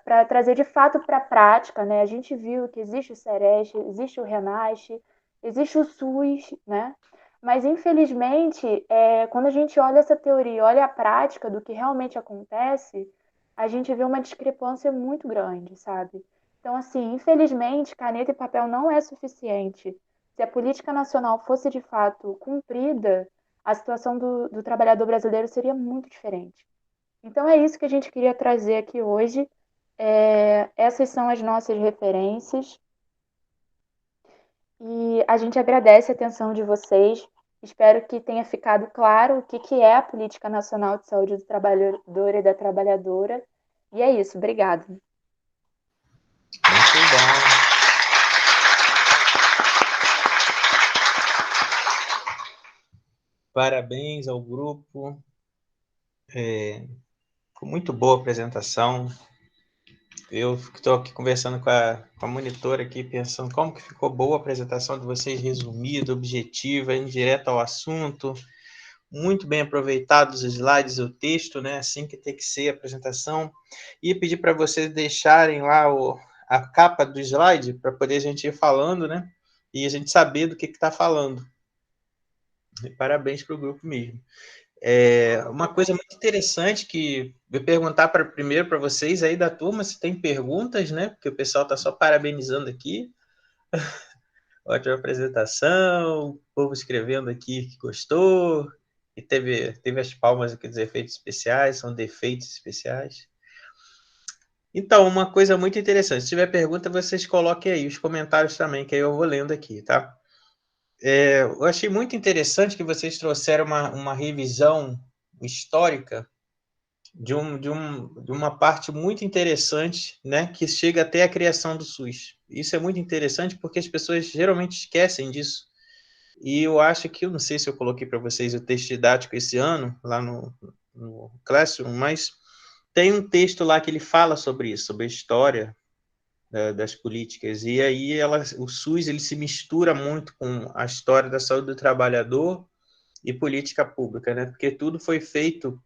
Speaker 3: para trazer de fato para a prática, né? A gente viu que existe o Sereste, existe o Renasce, existe o SUS, né? Mas, infelizmente, quando a gente olha essa teoria, olha a prática do que realmente acontece, a gente vê uma discrepância muito grande, sabe? Então, assim, infelizmente, caneta e papel não é suficiente. Se a política nacional fosse de fato cumprida, a situação do trabalhador brasileiro seria muito diferente. Então, é isso que a gente queria trazer aqui hoje. Essas são as nossas referências. E a gente agradece a atenção de vocês. Espero que tenha ficado claro o que é a Política Nacional de Saúde do Trabalhador e da Trabalhadora. E é isso. Obrigada.
Speaker 2: Muito bom. Parabéns ao grupo. Foi muito boa a apresentação. Eu estou aqui conversando com a monitora aqui, pensando como que ficou boa a apresentação de vocês, resumida, objetiva, indo direto ao assunto. Muito bem aproveitados os slides, o texto, né? Assim que tem que ser a apresentação. E pedir para vocês deixarem lá a capa do slide para poder a gente ir falando, né? E a gente saber do que está falando. E parabéns para o grupo mesmo. Uma coisa muito interessante que eu vou perguntar primeiro para vocês aí da turma se tem perguntas, né? Porque o pessoal está só parabenizando aqui. Ótima apresentação, o povo escrevendo aqui que gostou, e teve as palmas aqui dos efeitos especiais, são defeitos especiais. Então, uma coisa muito interessante, se tiver pergunta, vocês coloquem aí os comentários também, que aí eu vou lendo aqui, tá? Eu achei muito interessante que vocês trouxeram uma revisão histórica de uma parte muito interessante, né, que chega até a criação do SUS. Isso é muito interessante porque as pessoas geralmente esquecem disso. E eu acho que, eu não sei se eu coloquei para vocês o texto didático esse ano, lá no Classroom, mas tem um texto lá que ele fala sobre isso, sobre a história das políticas. E aí o SUS ele se mistura muito com a história da saúde do trabalhador e política pública, né? Porque tudo foi feito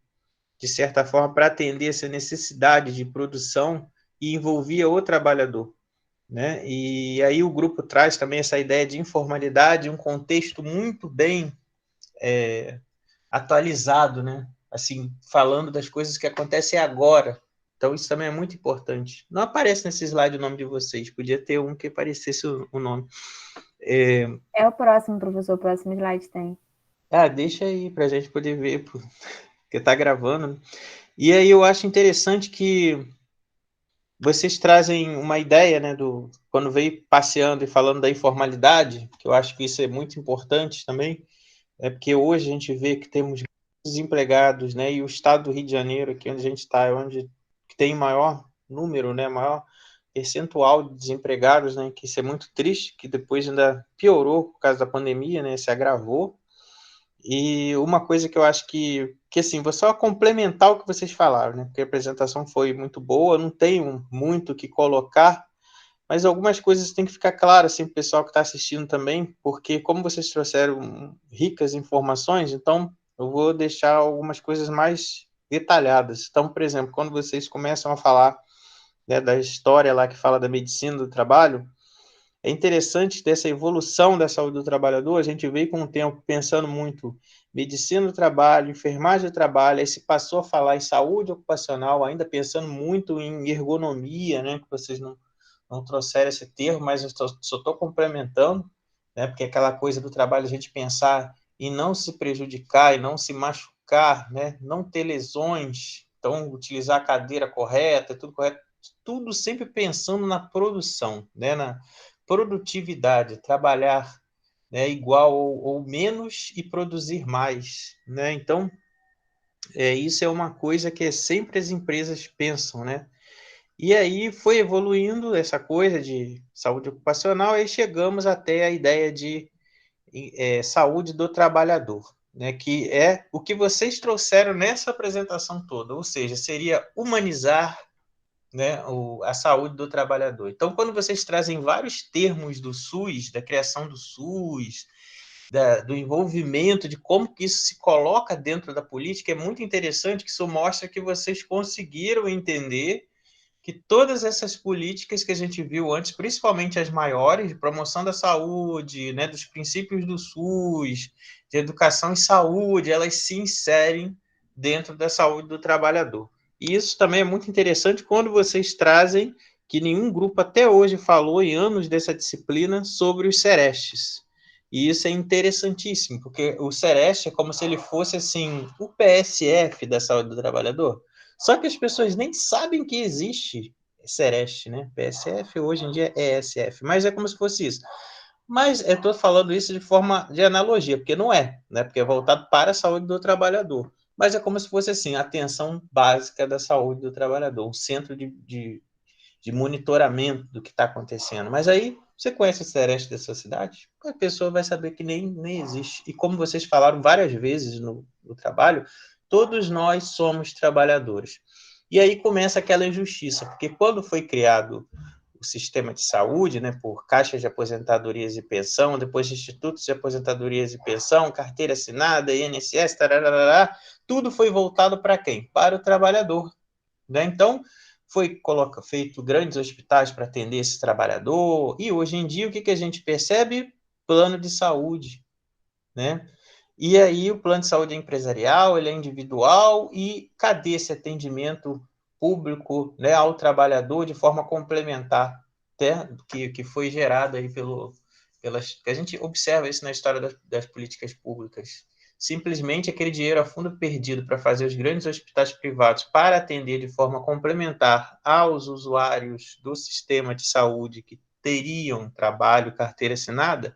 Speaker 2: de certa forma, para atender essa necessidade de produção e envolvia o trabalhador, né? E aí o grupo traz também essa ideia de informalidade, um contexto muito bem atualizado, né? Assim, falando das coisas que acontecem agora. Então, isso também é muito importante. Não aparece nesse slide o nome de vocês, podia ter um que aparecesse o nome.
Speaker 4: É o próximo, professor, o próximo slide tem.
Speaker 2: Deixa aí para a gente poder ver, porque está gravando, né? E aí eu acho interessante que vocês trazem uma ideia, né, quando veio passeando e falando da informalidade, que eu acho que isso é muito importante também, porque hoje a gente vê que temos desempregados, né, e o estado do Rio de Janeiro, aqui onde a gente está, é onde tem maior número, né, maior percentual de desempregados, né, que isso é muito triste, que depois ainda piorou por causa da pandemia, né, se agravou. E uma coisa que eu acho que assim, vou só complementar o que vocês falaram, né? Porque a apresentação foi muito boa, não tenho muito o que colocar, mas algumas coisas têm que ficar claras, assim, para o pessoal que está assistindo também, porque como vocês trouxeram ricas informações, então eu vou deixar algumas coisas mais detalhadas. Então, por exemplo, quando vocês começam a falar, né, da história lá que fala da medicina do trabalho, é interessante dessa evolução da saúde do trabalhador, a gente veio com o tempo pensando muito medicina do trabalho, enfermagem do trabalho, aí se passou a falar em saúde ocupacional, ainda pensando muito em ergonomia, né, que vocês não trouxeram esse termo, mas eu só estou complementando, né, porque aquela coisa do trabalho, a gente pensar em não se prejudicar e não se machucar, né, não ter lesões, então utilizar a cadeira correta, tudo correto, tudo sempre pensando na produção, né, na produtividade, trabalhar, né, igual ou menos e produzir mais, né? Então, isso é uma coisa que sempre as empresas pensam, né? E aí foi evoluindo essa coisa de saúde ocupacional e chegamos até a ideia de saúde do trabalhador, né? Que é o que vocês trouxeram nessa apresentação toda, ou seja, seria humanizar, né, a saúde do trabalhador. Então, quando vocês trazem vários termos do SUS, da criação do SUS, do envolvimento, de como que isso se coloca dentro da política, é muito interessante que isso mostra que vocês conseguiram entender que todas essas políticas que a gente viu antes, principalmente as maiores, de promoção da saúde, né, dos princípios do SUS, de educação e saúde, elas se inserem dentro da saúde do trabalhador. E isso também é muito interessante quando vocês trazem que nenhum grupo até hoje falou em anos dessa disciplina sobre os Serestes. E isso é interessantíssimo, porque o Sereste é como se ele fosse assim o PSF da saúde do trabalhador. Só que as pessoas nem sabem que existe Sereste, né? PSF hoje em dia é ESF, mas é como se fosse isso. Mas eu estou falando isso de forma de analogia, porque não é, né? Porque é voltado para a saúde do trabalhador. Mas é como se fosse assim, a atenção básica da saúde do trabalhador, um centro de monitoramento do que está acontecendo. Mas aí, você conhece o Sereste da sua cidade? A pessoa vai saber que nem existe. E como vocês falaram várias vezes no trabalho, todos nós somos trabalhadores. E aí começa aquela injustiça, porque quando foi criado o sistema de saúde, né, por caixas de aposentadorias e pensão, depois institutos de aposentadorias e pensão, carteira assinada, INSS, tarará, tudo foi voltado para quem? Para o trabalhador, né? Então, foi feito grandes hospitais para atender esse trabalhador, e hoje em dia o que a gente percebe? Plano de saúde, né? E aí o plano de saúde é empresarial, ele é individual, e cadê esse atendimento público, né, ao trabalhador de forma complementar, né, que foi gerado aí que a gente observa isso na história das políticas públicas. Simplesmente aquele dinheiro a fundo perdido para fazer os grandes hospitais privados para atender de forma complementar aos usuários do sistema de saúde que teriam trabalho, carteira assinada,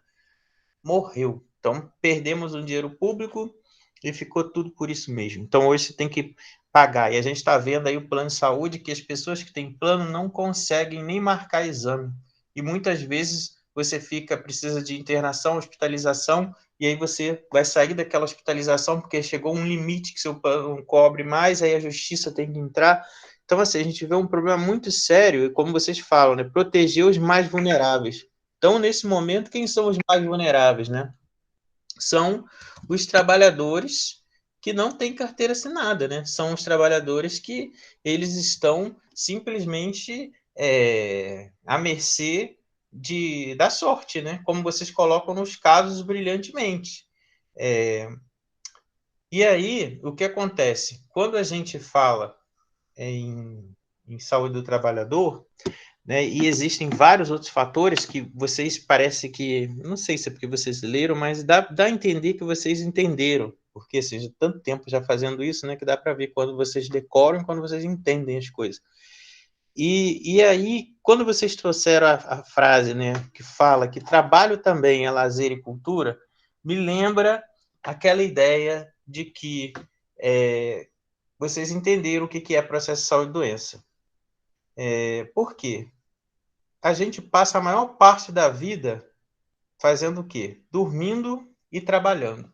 Speaker 2: morreu. Então, perdemos um dinheiro público e ficou tudo por isso mesmo. Então, hoje você tem que pagar. E a gente está vendo aí o plano de saúde que as pessoas que têm plano não conseguem nem marcar exame. E muitas vezes você precisa de internação, hospitalização, e aí você vai sair daquela hospitalização porque chegou um limite que seu plano não cobre mais, aí a justiça tem que entrar. Então, assim, a gente vê um problema muito sério, e como vocês falam, né, proteger os mais vulneráveis. Então, nesse momento, quem são os mais vulneráveis, né? São os trabalhadores que não têm carteira assinada, né? São os trabalhadores que eles estão simplesmente à mercê da sorte, né? Como vocês colocam nos casos brilhantemente. E aí, o que acontece? Quando a gente fala em saúde do trabalhador, né, e existem vários outros fatores que vocês parece que, não sei se é porque vocês leram, mas dá a entender que vocês entenderam, porque assim, tanto tempo já fazendo isso, né, que dá para ver quando vocês decoram e quando vocês entendem as coisas. E aí, quando vocês trouxeram a frase, né, que fala que trabalho também é lazer e cultura, me lembra aquela ideia de que vocês entenderam o que é processo de saúde e doença. Por quê? A gente passa a maior parte da vida fazendo o quê? Dormindo e trabalhando,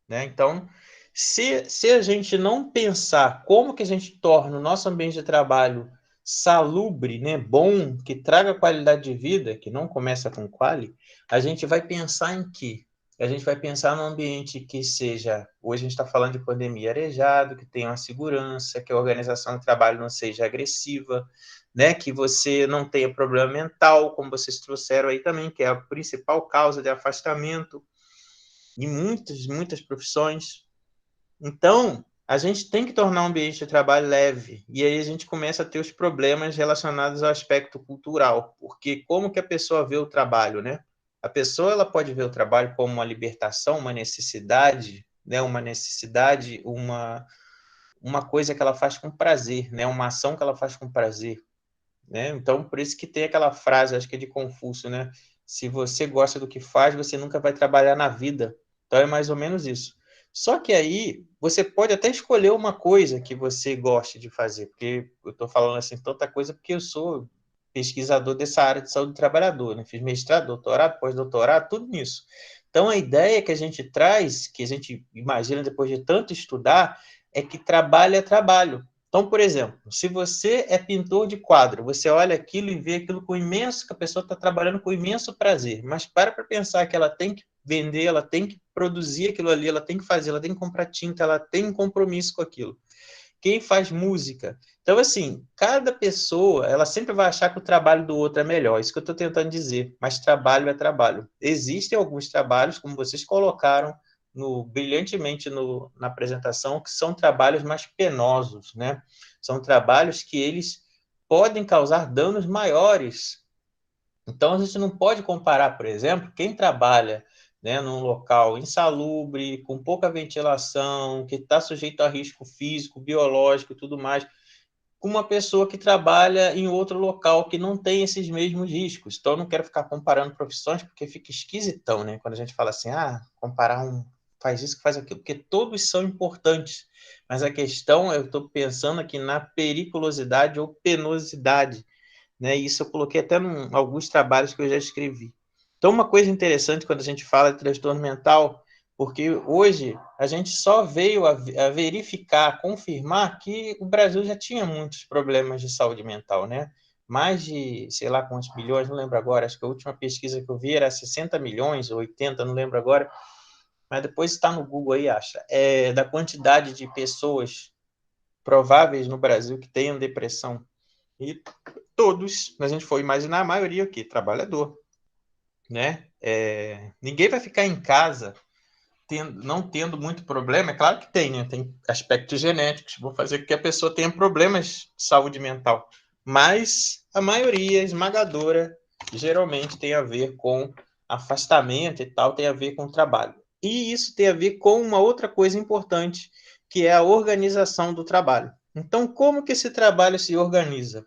Speaker 2: né? Então, se a gente não pensar como que a gente torna o nosso ambiente de trabalho salubre, né, bom, que traga qualidade de vida, que não começa com quali, a gente vai pensar em quê? A gente vai pensar num ambiente que seja, hoje a gente está falando de pandemia, arejado, que tenha uma segurança, que a organização do trabalho não seja agressiva, né, que você não tenha problema mental, como vocês trouxeram aí também, que é a principal causa de afastamento em muitas profissões. Então, a gente tem que tornar o ambiente de trabalho leve, e aí a gente começa a ter os problemas relacionados ao aspecto cultural, porque como que a pessoa vê o trabalho, né? A pessoa ela pode ver o trabalho como uma libertação, uma necessidade, né? Uma coisa que ela faz com prazer, né? Uma ação que ela faz com prazer, né? Então, por isso que tem aquela frase, acho que é de Confúcio, né? Se você gosta do que faz, você nunca vai trabalhar na vida. Então, é mais ou menos isso. Só que aí, você pode até escolher uma coisa que você goste de fazer, porque eu estou falando assim tanta coisa porque eu sou pesquisador dessa área de saúde do trabalhador, né? Fiz mestrado, doutorado, pós-doutorado, tudo nisso. Então, a ideia que a gente traz, que a gente imagina depois de tanto estudar, é que trabalho é trabalho. Então, por exemplo, se você é pintor de quadro, você olha aquilo e vê aquilo com imenso, que a pessoa está trabalhando com imenso prazer, mas para pensar que ela tem que vender, ela tem que produzir aquilo ali, ela tem que fazer, ela tem que comprar tinta, ela tem um compromisso com aquilo. Quem faz música? Então, assim, cada pessoa, ela sempre vai achar que o trabalho do outro é melhor, isso que eu estou tentando dizer, mas trabalho é trabalho. Existem alguns trabalhos, como vocês colocaram brilhantemente na apresentação, que são trabalhos mais penosos, né? São trabalhos que eles podem causar danos maiores. Então, a gente não pode comparar, por exemplo, quem trabalha, né, num local insalubre, com pouca ventilação, que está sujeito a risco físico, biológico e tudo mais, com uma pessoa que trabalha em outro local que não tem esses mesmos riscos. Então, eu não quero ficar comparando profissões, porque fica esquisitão, né? Quando a gente fala assim, comparar faz isso que faz aquilo, porque todos são importantes. Mas a questão, eu estou pensando aqui na periculosidade ou penosidade, né? Isso eu coloquei até em alguns trabalhos que eu já escrevi. Então, uma coisa interessante quando a gente fala de transtorno mental, porque hoje a gente só veio a verificar, a confirmar que o Brasil já tinha muitos problemas de saúde mental, né? Mais de, sei lá quantos bilhões, não lembro agora, acho que a última pesquisa que eu vi era 60 milhões ou 80, não lembro agora, mas depois está no Google aí, acha, da quantidade de pessoas prováveis no Brasil que tenham depressão. E todos, a gente for imaginar, a maioria aqui, trabalhador, né? Ninguém vai ficar em casa não tendo muito problema. É claro que tem, né? Tem aspectos genéticos, vão fazer com que a pessoa tenha problemas de saúde mental. Mas a maioria esmagadora geralmente tem a ver com afastamento e tal, tem a ver com trabalho. E isso tem a ver com uma outra coisa importante, que é a organização do trabalho. Então, como que esse trabalho se organiza?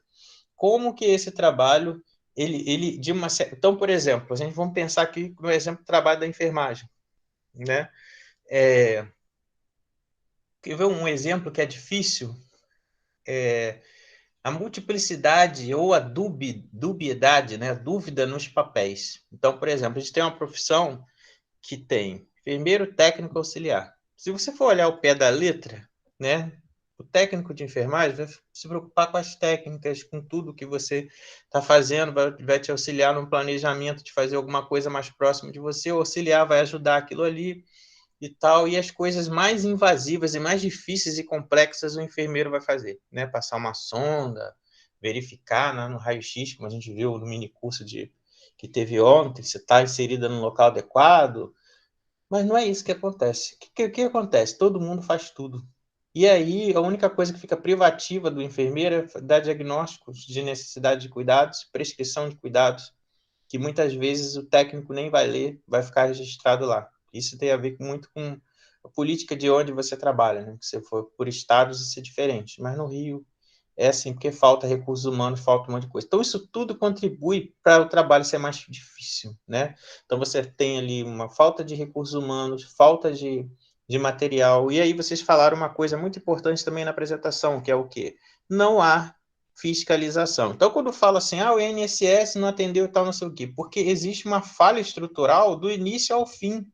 Speaker 2: Como que esse trabalho, ele de uma certa... Então, por exemplo, a gente vamos pensar aqui no exemplo do trabalho da enfermagem, né? quer ver um exemplo que é difícil? A multiplicidade ou a dubiedade, né? A dúvida nos papéis. Então, por exemplo, a gente tem uma profissão que tem enfermeiro, técnico, auxiliar. Se você for olhar o pé da letra, né? O técnico de enfermagem vai se preocupar com as técnicas, com tudo que você está fazendo, vai te auxiliar no planejamento de fazer alguma coisa mais próxima de você, o auxiliar vai ajudar aquilo ali e tal, e as coisas mais invasivas e mais difíceis e complexas o enfermeiro vai fazer, né? Passar uma sonda, verificar, né, no raio-x, como a gente viu no mini curso que teve ontem, se está inserida no local adequado, mas não é isso que acontece. O que acontece? Todo mundo faz tudo. E aí, a única coisa que fica privativa do enfermeiro é dar diagnósticos de necessidade de cuidados, prescrição de cuidados, que muitas vezes o técnico nem vai ler, vai ficar registrado lá. Isso tem a ver muito com a política de onde você trabalha, né? Se for por estados, isso é diferente. Mas no Rio é assim, porque falta recursos humanos, falta um monte de coisa. Então, isso tudo contribui para o trabalho ser mais difícil, né? Então, você tem ali uma falta de recursos humanos, falta de material. E aí, vocês falaram uma coisa muito importante também na apresentação, que é o quê? Não há fiscalização. Então, quando fala assim, o INSS não atendeu e tal, não sei o quê, porque existe uma falha estrutural do início ao fim,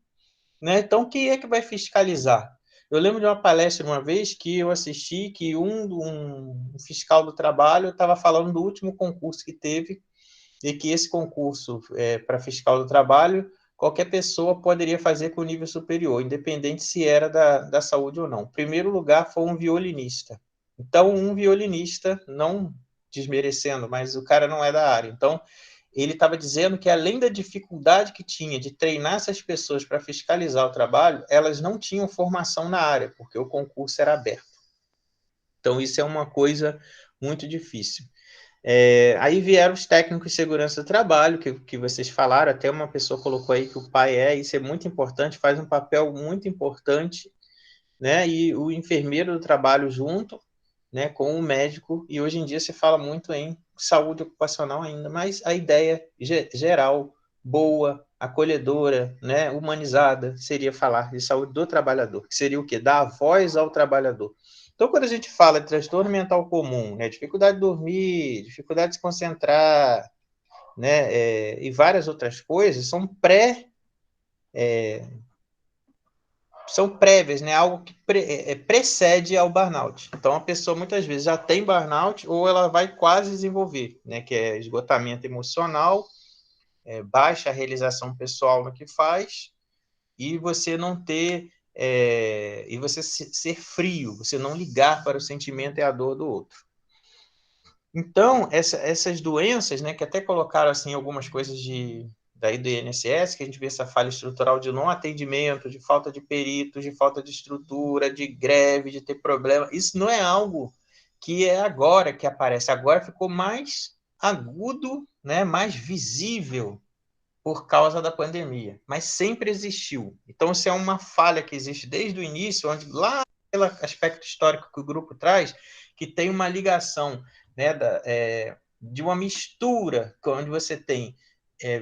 Speaker 2: né? Então, quem é que vai fiscalizar? Eu lembro de uma palestra uma vez que eu assisti que um fiscal do trabalho estava falando do último concurso que teve e que esse concurso para fiscal do trabalho, qualquer pessoa poderia fazer com nível superior, independente se era da saúde ou não. O primeiro lugar foi um violinista. Então, um violinista, não desmerecendo, mas o cara não é da área. Então, ele estava dizendo que, além da dificuldade que tinha de treinar essas pessoas para fiscalizar o trabalho, elas não tinham formação na área, porque o concurso era aberto. Então, isso é uma coisa muito difícil. Aí vieram os técnicos de segurança do trabalho, que vocês falaram, até uma pessoa colocou aí que o pai isso é muito importante, faz um papel muito importante, né? E o enfermeiro do trabalho junto, né, com o médico, e hoje em dia se fala muito em saúde ocupacional ainda, mas a ideia geral, boa, acolhedora, né, humanizada, seria falar de saúde do trabalhador, que seria o quê? Dar voz ao trabalhador. Então, quando a gente fala de transtorno mental comum, né, dificuldade de dormir, dificuldade de se concentrar, né, e várias outras coisas, são prévias, né? Algo que precede ao burnout. Então, a pessoa muitas vezes já tem burnout ou ela vai quase desenvolver, né? Que é esgotamento emocional, baixa realização pessoal no que faz, e você não ter, e você ser frio, você não ligar para o sentimento e a dor do outro. Então, essas doenças, né? Que até colocaram assim algumas coisas daí do INSS, que a gente vê essa falha estrutural de não atendimento, de falta de peritos, de falta de estrutura, de greve, de ter problema. Isso não é algo que é agora que aparece. Agora ficou mais agudo, né, mais visível por causa da pandemia, mas sempre existiu. Então, isso é uma falha que existe desde o início, onde lá pelo aspecto histórico que o grupo traz, que tem uma ligação, né, de uma mistura, onde você tem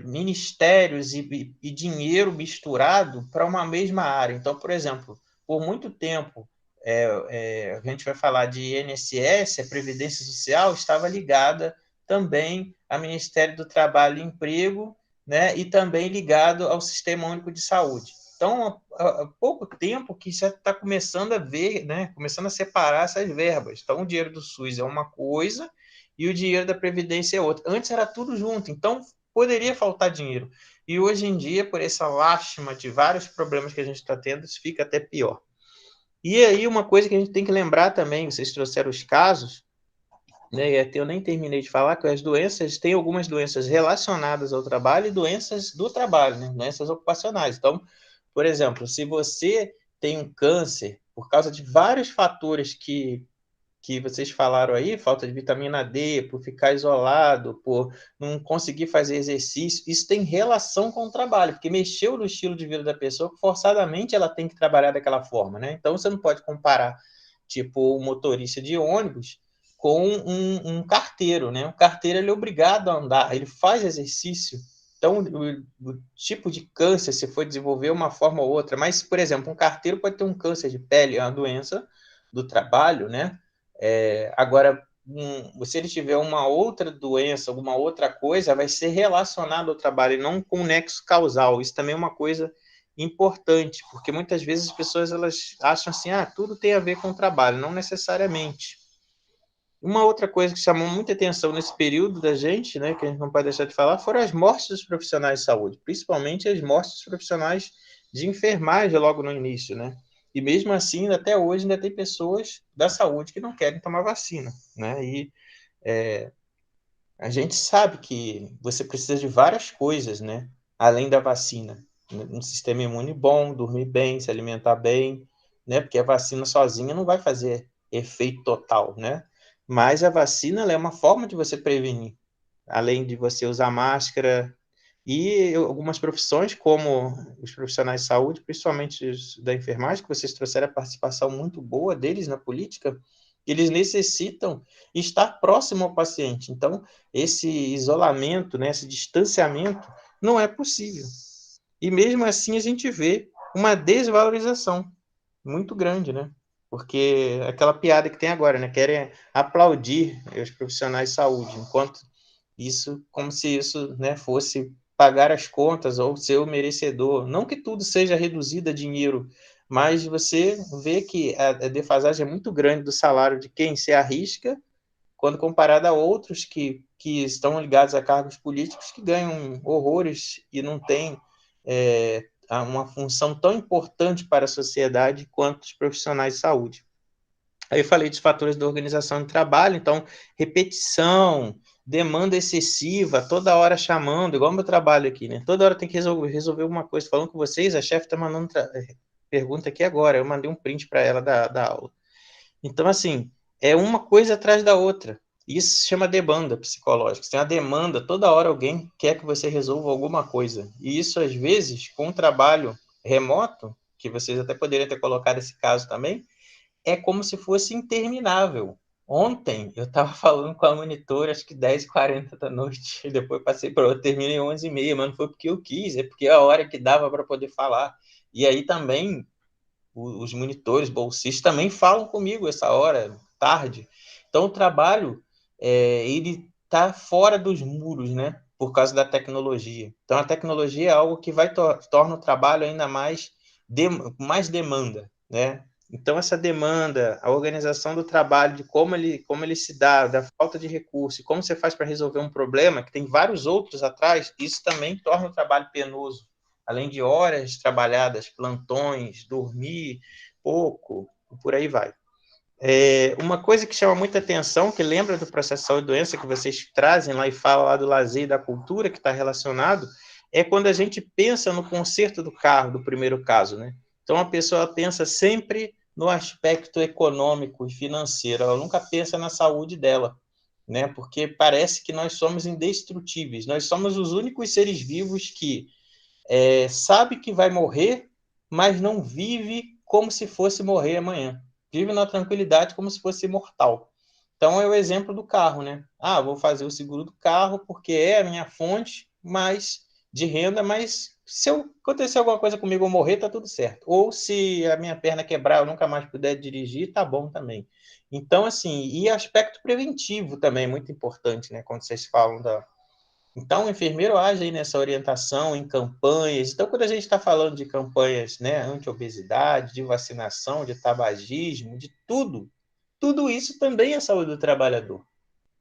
Speaker 2: ministérios e dinheiro misturado para uma mesma área. Então, por exemplo, por muito tempo, a gente vai falar de INSS, a Previdência Social, estava ligada também ao Ministério do Trabalho e Emprego, né, e também ligado ao Sistema Único de Saúde. Então, há pouco tempo que já está começando a ver, né, começando a separar essas verbas. Então, o dinheiro do SUS é uma coisa e o dinheiro da Previdência é outra. Antes era tudo junto, então poderia faltar dinheiro. E hoje em dia, por essa lástima de vários problemas que a gente está tendo, isso fica até pior. E aí, uma coisa que a gente tem que lembrar também, vocês trouxeram os casos, né, e até eu nem terminei de falar, que as doenças, tem algumas doenças relacionadas ao trabalho e doenças do trabalho, né, doenças ocupacionais. Então, por exemplo, se você tem um câncer, por causa de vários fatores que vocês falaram aí, falta de vitamina D, por ficar isolado, por não conseguir fazer exercício, isso tem relação com o trabalho, porque mexeu no estilo de vida da pessoa, que forçadamente ela tem que trabalhar daquela forma, né? Então, você não pode comparar, tipo, um motorista de ônibus com um carteiro, né? O carteiro, ele é obrigado a andar, ele faz exercício. Então, Então, o tipo de câncer, se for desenvolver uma forma ou outra, mas, por exemplo, um carteiro pode ter um câncer de pele, é uma doença do trabalho, né? Agora, se ele tiver uma outra doença, alguma outra coisa, vai ser relacionado ao trabalho e não com nexo causal. Isso também é uma coisa importante, porque muitas vezes as pessoas elas acham assim, tudo tem a ver com o trabalho, não necessariamente. Uma outra coisa que chamou muita atenção nesse período da gente, né, que a gente não pode deixar de falar, foram as mortes dos profissionais de saúde, principalmente as mortes dos profissionais de enfermagem logo no início, né? E mesmo assim, até hoje, ainda tem pessoas da saúde que não querem tomar vacina, né? E a gente sabe que você precisa de várias coisas, né? Além da vacina. Um sistema imune bom, dormir bem, se alimentar bem, né? Porque a vacina sozinha não vai fazer efeito total, né? Mas a vacina ela é uma forma de você prevenir. Além de você usar máscara e algumas profissões, como os profissionais de saúde, principalmente os da enfermagem, que vocês trouxeram a participação muito boa deles na política, eles necessitam estar próximo ao paciente. Então, esse isolamento, né, esse distanciamento, não é possível. E mesmo assim a gente vê uma desvalorização muito grande, né? Porque aquela piada que tem agora, né? Querem aplaudir os profissionais de saúde, enquanto isso, como se isso, né, fosse pagar as contas ou ser o merecedor. Não que tudo seja reduzido a dinheiro, mas você vê que a defasagem é muito grande do salário de quem se arrisca, quando comparado a outros que estão ligados a cargos políticos que ganham horrores e não têm uma função tão importante para a sociedade quanto os profissionais de saúde. Aí eu falei dos fatores da organização de trabalho, então, repetição, demanda excessiva, toda hora chamando, igual meu trabalho aqui, né? Toda hora tem que resolver alguma coisa. Falando com vocês, a chefe está mandando pergunta aqui agora, eu mandei um print para ela da aula. Então, assim, é uma coisa atrás da outra. Isso se chama demanda psicológica. Você tem uma demanda, toda hora alguém quer que você resolva alguma coisa. E isso, às vezes, com um trabalho remoto, que vocês até poderiam ter colocado esse caso também, é como se fosse interminável. Ontem, eu estava falando com a monitora, acho que 10h40 da noite, e depois passei para outra, terminei 11h30, mas não foi porque eu quis, é porque é a hora que dava para poder falar. E aí também os monitores, bolsistas também falam comigo essa hora, tarde. Então, o trabalho, ele está fora dos muros, né? Por causa da tecnologia. Então, a tecnologia é algo que vai torna o trabalho ainda mais demanda, né? Então, essa demanda, a organização do trabalho, de como ele se dá, da falta de recurso, como você faz para resolver um problema, que tem vários outros atrás, isso também torna o trabalho penoso. Além de horas trabalhadas, plantões, dormir pouco, por aí vai. Uma coisa que chama muita atenção, que lembra do processo de saúde e doença que vocês trazem lá e falam lá do lazer e da cultura que está relacionado, é quando a gente pensa no conserto do carro, do primeiro caso, né? Então, a pessoa pensa sempre no aspecto econômico e financeiro, ela nunca pensa na saúde dela, né? Porque parece que nós somos indestrutíveis, nós somos os únicos seres vivos que sabe que vai morrer, mas não vive como se fosse morrer amanhã. Vive na tranquilidade como se fosse imortal. Então, é o exemplo do carro, né? Vou fazer o seguro do carro porque é a minha fonte de renda, mas se acontecer alguma coisa comigo ou morrer, tá tudo certo. Ou se a minha perna quebrar, eu nunca mais puder dirigir, tá bom também. Então, assim, e aspecto preventivo também é muito importante, né? Quando vocês falam Então, o enfermeiro age aí nessa orientação em campanhas. Então, quando a gente está falando de campanhas, né, anti-obesidade, de vacinação, de tabagismo, de tudo isso também é saúde do trabalhador,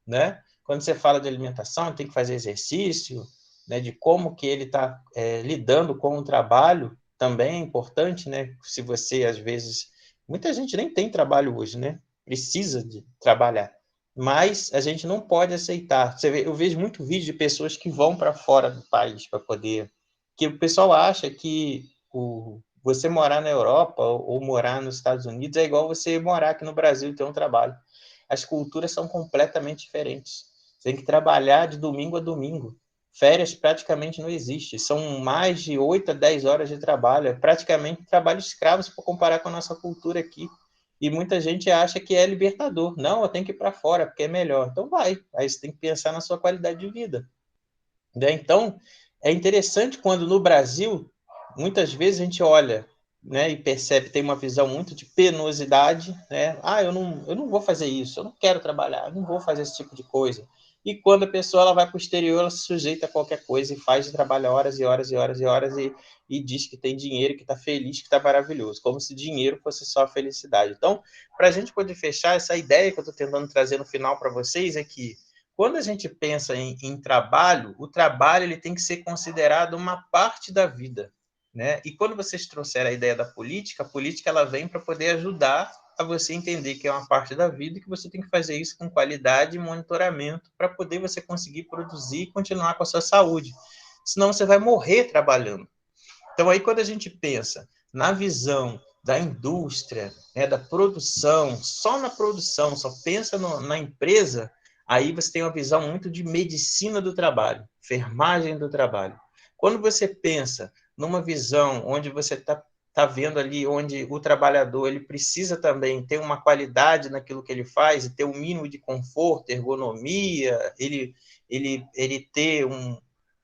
Speaker 2: né? Quando você fala de alimentação, tem que fazer exercício, né, de como que ele está lidando com o trabalho, também é importante, né? Se você, às vezes... Muita gente nem tem trabalho hoje, né? Precisa de trabalhar. Mas a gente não pode aceitar. Eu vejo muito vídeo de pessoas que vão para fora do país para poder... Que o pessoal acha que você morar na Europa ou morar nos Estados Unidos é igual você morar aqui no Brasil e ter um trabalho. As culturas são completamente diferentes. Você tem que trabalhar de domingo a domingo. Férias praticamente não existe. São mais de 8 a 10 horas de trabalho. É praticamente trabalho escravo se for comparar com a nossa cultura aqui. E muita gente acha que é libertador. Não, eu tenho que ir para fora, porque é melhor. Então vai. Aí você tem que pensar na sua qualidade de vida. Né? Então, é interessante quando no Brasil, muitas vezes a gente olha, né, e percebe, tem uma visão muito de penosidade, né? Eu não vou fazer isso, eu não quero trabalhar, eu não vou fazer esse tipo de coisa. E quando a pessoa ela vai para o exterior, ela se sujeita a qualquer coisa e faz e trabalha horas e horas e horas e horas e diz que tem dinheiro, que está feliz, que está maravilhoso, como se dinheiro fosse só a felicidade. Então, para a gente poder fechar, essa ideia que eu estou tentando trazer no final para vocês é que quando a gente pensa em trabalho, o trabalho ele tem que ser considerado uma parte da vida, né? E quando vocês trouxeram a ideia da política, a política ela vem para poder ajudar a você entender que é uma parte da vida e que você tem que fazer isso com qualidade e monitoramento para poder você conseguir produzir e continuar com a sua saúde. Senão você vai morrer trabalhando. Então aí quando a gente pensa na visão da indústria, né, da produção, só na produção, só pensa na empresa, aí você tem uma visão muito de medicina do trabalho, enfermagem do trabalho. Quando você pensa numa visão onde você está vendo ali, onde o trabalhador ele precisa também ter uma qualidade naquilo que ele faz, e ter um mínimo de conforto, ergonomia, ele ter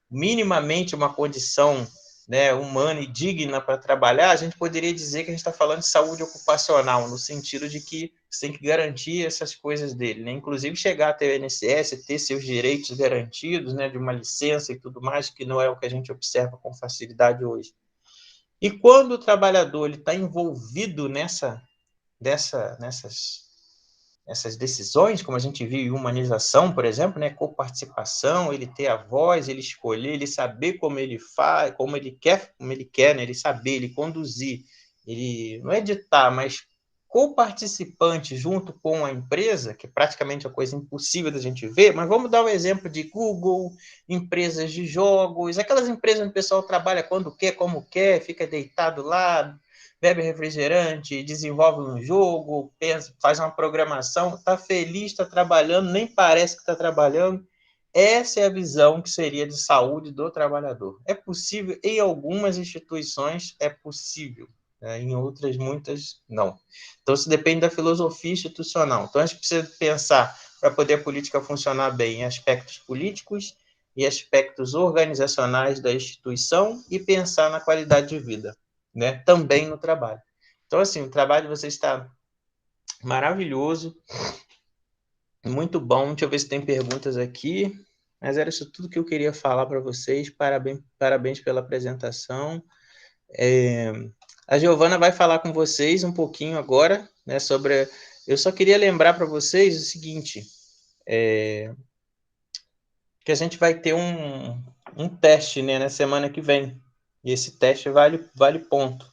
Speaker 2: minimamente uma condição, né, humana e digna para trabalhar, a gente poderia dizer que a gente está falando de saúde ocupacional, no sentido de que você tem que garantir essas coisas dele, né? Inclusive chegar até o INSS, ter seus direitos garantidos, né, de uma licença e tudo mais, que não é o que a gente observa com facilidade hoje. E quando o trabalhador está envolvido nessas decisões, como a gente viu em humanização, por exemplo, né, coparticipação, ele ter a voz, ele escolher, ele saber como ele faz, como ele quer, né, ele saber, ele conduzir, ele não é ditar, mas coparticipante junto com a empresa, que é praticamente uma coisa impossível da gente ver, mas vamos dar um exemplo de Google, empresas de jogos, aquelas empresas onde o pessoal trabalha quando quer, como quer, fica deitado lá, bebe refrigerante, desenvolve um jogo, pensa, faz uma programação, está feliz, está trabalhando, nem parece que está trabalhando. Essa é a visão que seria de saúde do trabalhador. É possível, em algumas instituições é possível, né? Em outras, muitas, não. Então, isso depende da filosofia institucional. Então, a gente precisa pensar, para poder a política funcionar bem, em aspectos políticos e aspectos organizacionais da instituição e pensar na qualidade de vida, né? Também no trabalho. Então, assim, o trabalho de vocês está maravilhoso, muito bom. Deixa eu ver se tem perguntas aqui. Mas era isso tudo que eu queria falar para vocês. Parabéns pela apresentação. A Giovana vai falar com vocês um pouquinho agora, né, sobre... Eu só queria lembrar para vocês o seguinte, que a gente vai ter um teste, né, na semana que vem. E esse teste vale ponto.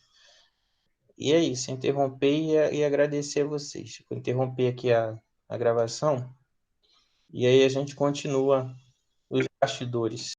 Speaker 2: E é isso, interromper e agradecer a vocês. Vou interromper aqui a gravação e aí a gente continua os bastidores.